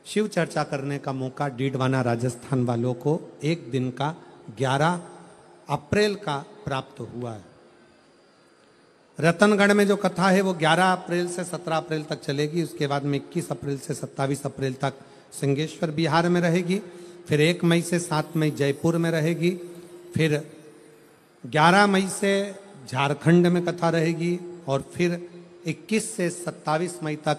शिव चर्चा करने का मौका डीडवाना राजस्थान वालों को एक दिन का 11 अप्रैल का प्राप्त हुआ है। रतनगढ़ में जो कथा है वो 11 अप्रैल से 17 अप्रैल तक चलेगी। उसके बाद में 21 अप्रैल से 27 अप्रैल तक सिंहेश्वर बिहार में रहेगी। फिर 1 मई से 7 मई जयपुर में रहेगी। फिर 11 मई से झारखंड में कथा रहेगी। और फिर 21 से 27 मई तक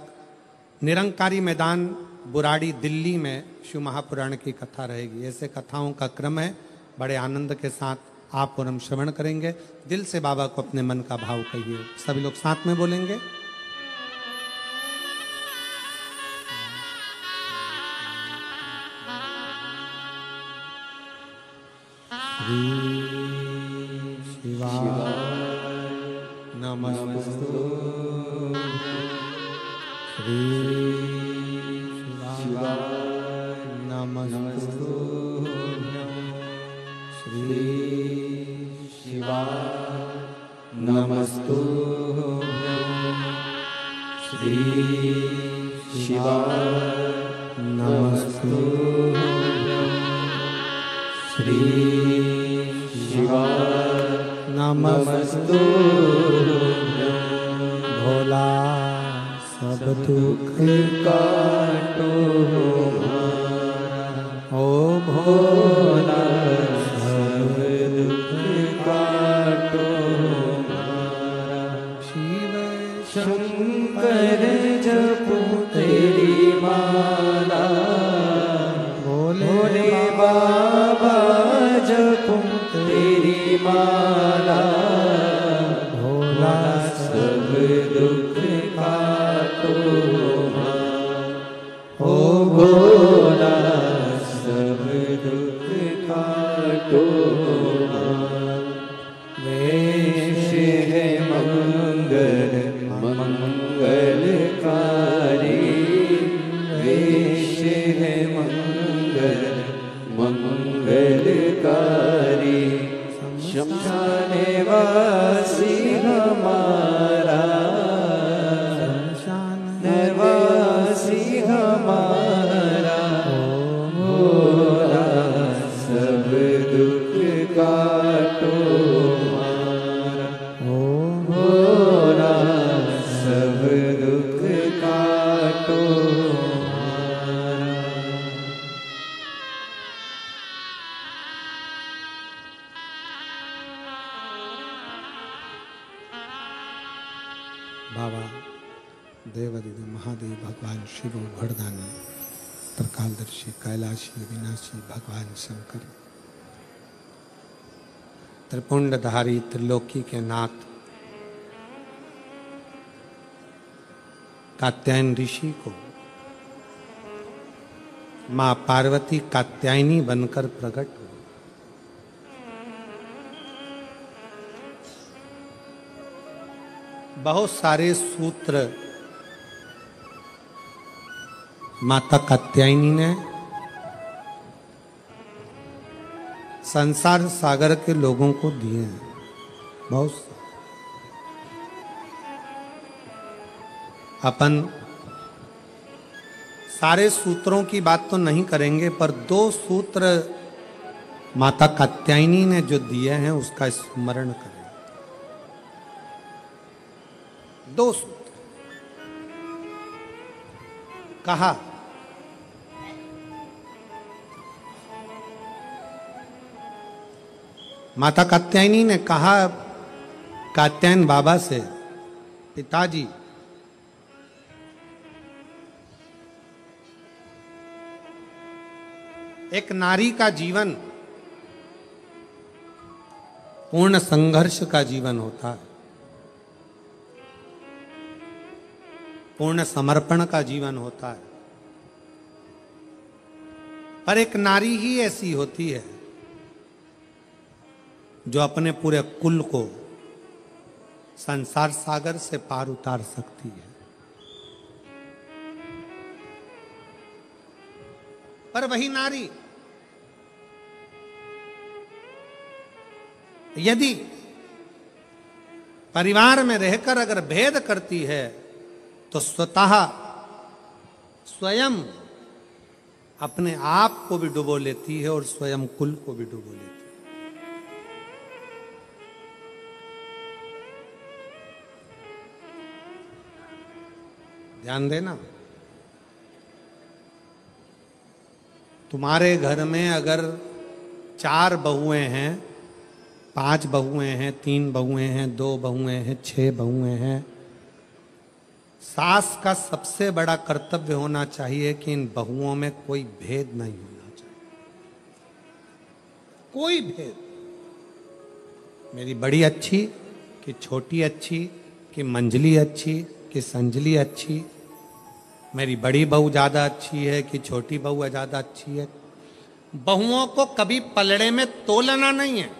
निरंकारी मैदान बुराड़ी दिल्ली में शिव महापुराण की कथा रहेगी। ऐसे कथाओं का क्रम है। बड़े आनंद के साथ आप और हम श्रवण करेंगे। दिल से बाबा को अपने मन का भाव कहिए। सभी लोग साथ में बोलेंगे। श्री शिवाय नमस्तु, श्री शिवाय नमस्तु, श्री नमस्तु, श्री शिवाय नमस्तु, श्री शिवाय नमस्तु। भोला सब दुख काटो ओ भोला सब दुख काटो। शिव शंकर जपूं तेरी माला, भोले बाबा जपूं तेरी माला, भोला सब दुख काटो ओ भोला सब दुख काटो। वेश है मंगल मंगलकारी, वेश है मंगल मंगलकारी, शमशान वासी हमारा, शमशान वासी हमारा, भोला सब दुख काटो हमारा, भोला सब दुख काटो हमारा। बाबा देवादिदेव महादेव भगवान शिव भरदानी, त्रिकालदर्शी कैलाशी अविनाशी भगवान शंकर, त्रिपुंडधारी त्रिलोकी के नाथ कात्यायन ऋषि को मां पार्वती कात्यायनी बनकर प्रकट हुई। बहुत सारे सूत्र माता कात्यायनी ने संसार सागर के लोगों को दिए हैं, बहुत से। अपन सारे सूत्रों की बात तो नहीं करेंगे, पर दो सूत्र माता कात्यायनी ने जो दिए हैं उसका स्मरण करें। दो सूत्र कहा, माता कात्यायनी ने कहा कात्यायन बाबा से, पिताजी एक नारी का जीवन पूर्ण संघर्ष का जीवन होता है, पूर्ण समर्पण का जीवन होता है, पर एक नारी ही ऐसी होती है जो अपने पूरे कुल को संसार सागर से पार उतार सकती है। पर वही नारी यदि परिवार में रहकर अगर भेद करती है तो स्वतः स्वयं अपने आप को भी डुबो लेती है और स्वयं कुल को भी डुबो लेती है। ध्यान देना, तुम्हारे घर में अगर 4 बहुएं हैं, 5 बहुएं हैं, 3 बहुएं हैं, 2 बहुएं हैं, 6 बहुएं हैं, सास का सबसे बड़ा कर्तव्य होना चाहिए कि इन बहुओं में कोई भेद नहीं होना चाहिए, कोई भेद। मेरी बड़ी अच्छी कि छोटी अच्छी, कि मंजली अच्छी कि संजली अच्छी, मेरी बड़ी बहू ज्यादा अच्छी है कि छोटी बहू ज्यादा अच्छी है। बहुओं को कभी पलड़े में तोलना नहीं है।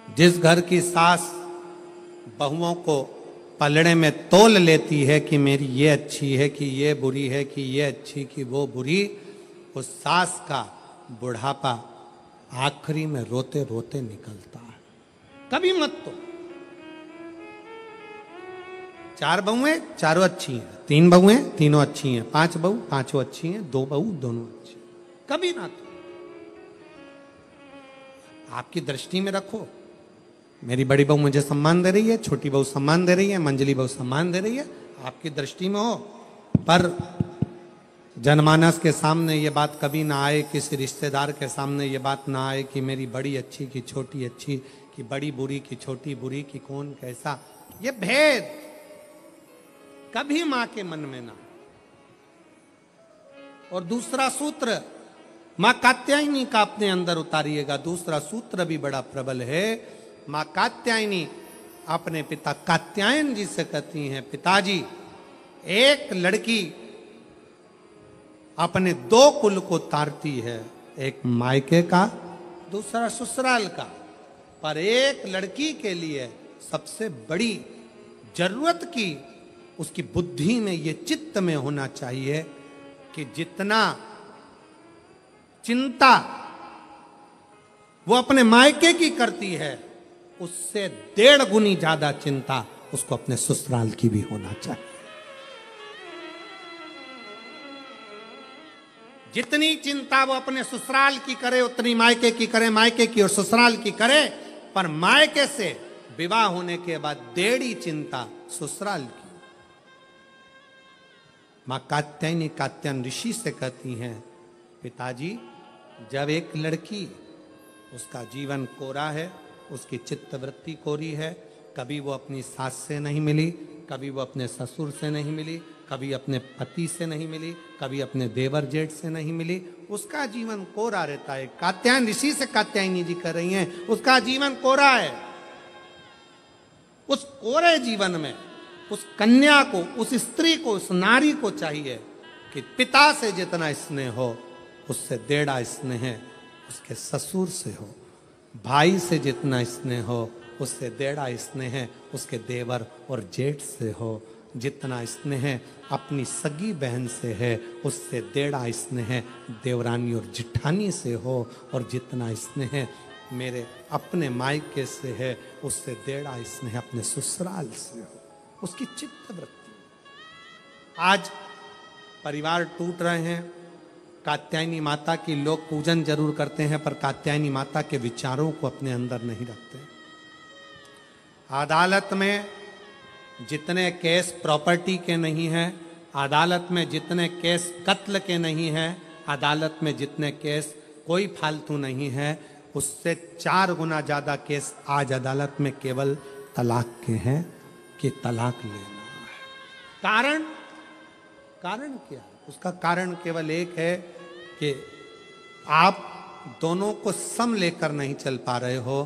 जिस घर की सास बहुओं को पलड़े में तोल लेती है कि मेरी ये अच्छी है कि ये बुरी है, कि ये अच्छी कि वो बुरी, उस सास का बुढ़ापा आखिरी में रोते रोते निकलता है। कभी मत तो 4 बहुएं चारों अच्छी हैं, 3 बहुएं तीनों अच्छी हैं, 5 बहू पांचों अच्छी हैं, 2 बहू दोनों अच्छी, कभी ना तो। आपकी दृष्टि में रखो, मेरी बड़ी बहू मुझे सम्मान दे रही है, छोटी बहू सम्मान दे रही है, मंजली बहू सम्मान दे रही है, आपकी दृष्टि में हो। पर जनमानस के सामने ये बात कभी ना आए, किसी रिश्तेदार के सामने ये बात ना आए कि मेरी बड़ी अच्छी की छोटी अच्छी, कि बड़ी बुरी की छोटी बुरी, की कौन कैसा, ये भेद कभी मां के मन में ना। और दूसरा सूत्र मां कात्यायनी का अपने अंदर उतारिएगा। दूसरा सूत्र भी बड़ा प्रबल है। मां कात्यायनी अपने पिता कात्यायन जी से कहती हैं, पिताजी एक लड़की अपने दो कुल को तारती है, एक मायके का दूसरा ससुराल का, पर एक लड़की के लिए सबसे बड़ी जरूरत की उसकी बुद्धि में ये चित्त में होना चाहिए कि जितना चिंता वो अपने मायके की करती है उससे 1.5 गुनी ज्यादा चिंता उसको अपने ससुराल की भी होना चाहिए। जितनी चिंता वो अपने ससुराल की करे उतनी मायके की करे, मायके की और ससुराल की करे, पर मायके से विवाह होने के बाद 1.5 चिंता ससुराल की। मां कात्यायनी कात्यायन ऋषि से कहती हैं, पिताजी जब एक लड़की, उसका जीवन कोरा है, उसकी चित्तवृत्ति कोरी है, कभी वो अपनी सास से नहीं मिली, कभी वो अपने ससुर से नहीं मिली, कभी अपने पति से नहीं मिली, कभी अपने देवर जेठ से नहीं मिली, उसका जीवन कोरा रहता है। कात्यायन ऋषि से कात्यायनी जी कर रही हैं, उसका जीवन कोरा है। उस कोरे जीवन में उस कन्या को, उस स्त्री को, उस नारी को चाहिए कि पिता से जितना स्नेह हो उससे 1.5 स्नेह उसके ससुर से हो, भाई से जितना स्नेह हो उससे 1.5 स्नेह उसके देवर और जेठ से हो, जितना स्नेह अपनी सगी बहन से है उससे 1.5 स्नेह देवरानी और जिठानी से हो, और जितना स्नेह मेरे अपने मायके से है उससे 1.5 स्नेह अपने ससुराल से हो। उसकी चित्तवृत्ति। आज परिवार टूट रहे हैं। कात्यायनी माता की लोग पूजन जरूर करते हैं, पर कात्यायनी माता के विचारों को अपने अंदर नहीं रखते। अदालत में जितने केस प्रॉपर्टी के नहीं हैं, अदालत में जितने केस कत्ल के नहीं हैं, अदालत में जितने केस कोई फालतू नहीं है, उससे 4 गुना ज्यादा केस आज अदालत में केवल तलाक के हैं कि तलाक लेना है। कारण क्या है? उसका कारण केवल एक है कि आप दोनों को सम लेकर नहीं चल पा रहे हो।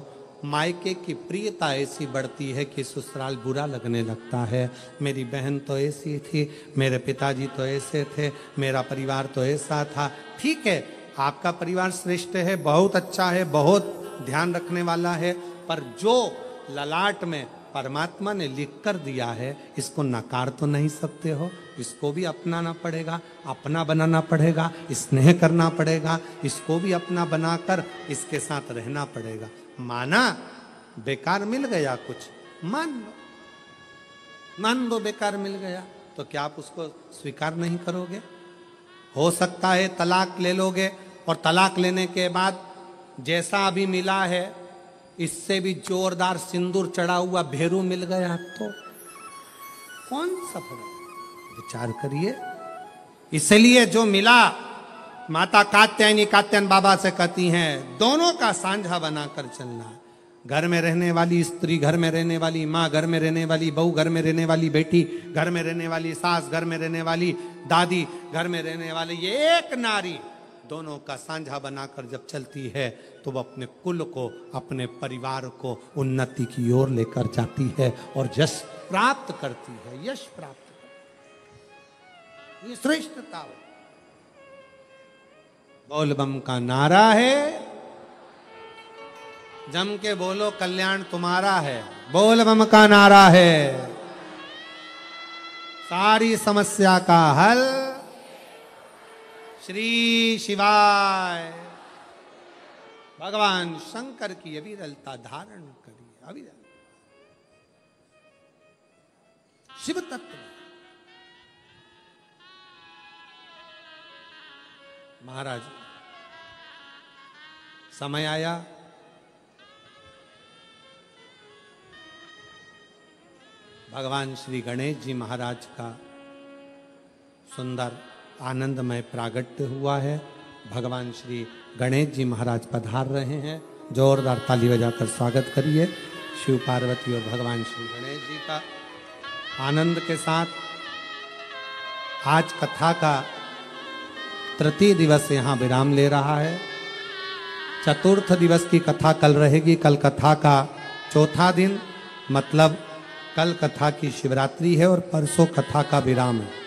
मायके की प्रियता ऐसी बढ़ती है कि ससुराल बुरा लगने लगता है। मेरी बहन तो ऐसी थी, मेरे पिताजी तो ऐसे थे, मेरा परिवार तो ऐसा था। ठीक है, आपका परिवार श्रेष्ठ है, बहुत अच्छा है, बहुत ध्यान रखने वाला है, पर जो ललाट में परमात्मा ने लिख कर दिया है इसको नकार तो नहीं सकते हो। इसको भी अपनाना पड़ेगा, अपना बनाना पड़ेगा, स्नेह करना पड़ेगा, इसको भी अपना बनाकर इसके साथ रहना पड़ेगा। माना बेकार मिल गया कुछ, मान लो बेकार मिल गया, तो क्या आप उसको स्वीकार नहीं करोगे? हो सकता है तलाक ले लोगे, और तलाक लेने के बाद जैसा अभी मिला है इससे भी जोरदार सिंदूर चढ़ा हुआ भेरू मिल गया तो कौन सा फर्क? विचार करिए। इसलिए जो मिला, माता कात्यायनी कात्यायन बाबा से कहती हैं, दोनों का साझा बनाकर चलना। घर में रहने वाली स्त्री, घर में रहने वाली माँ, घर में रहने वाली बहू, घर में रहने वाली बेटी, घर में रहने वाली सास, घर में रहने वाली दादी, घर में रहने वाली ये एक नारी, दोनों का साझा बनाकर जब चलती है तो वह अपने कुल को, अपने परिवार को उन्नति की ओर लेकर जाती है और यश प्राप्त करती है, यश प्राप्त करती है। ये श्रेष्ठता हो। बोल बम का नारा है, जम के बोलो कल्याण तुम्हारा है। बोल बम का नारा है, सारी समस्या का हल श्री शिवाय। भगवान शंकर की अविरलता धारण करिए। अविरल शिव तत्व। महाराज, समय आया भगवान श्री गणेश जी महाराज का सुंदर आनंदमय प्रागट्य हुआ है। भगवान श्री गणेश जी महाराज पधार रहे हैं। जोरदार ताली बजाकर स्वागत करिए शिव पार्वती और भगवान श्री गणेश जी का। आनंद के साथ आज कथा का तृतीय दिवस यहाँ विराम ले रहा है। चतुर्थ दिवस की कथा कल रहेगी। कल कथा का चौथा दिन, मतलब कल कथा की शिवरात्रि है और परसों कथा का विराम है।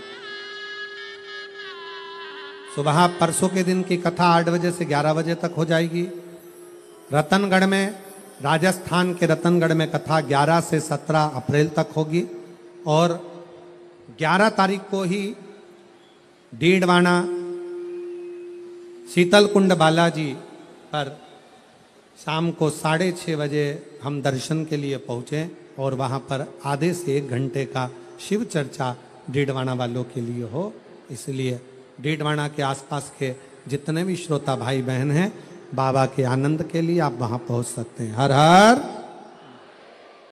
सुबह परसों के दिन की कथा 8 बजे से 11 बजे तक हो जाएगी। रतनगढ़ में, राजस्थान के रतनगढ़ में कथा 11 से 17 अप्रैल तक होगी और 11 तारीख को ही डीडवाना शीतलकुंड बालाजी पर शाम को 6:30 बजे हम दर्शन के लिए पहुँचे और वहाँ पर आधे से 1 घंटे का शिव चर्चा डीडवाना वालों के लिए हो। इसलिए डीडवाना के आसपास के जितने भी श्रोता भाई बहन हैं, बाबा के आनंद के लिए आप वहाँ पहुँच सकते हैं। हर हर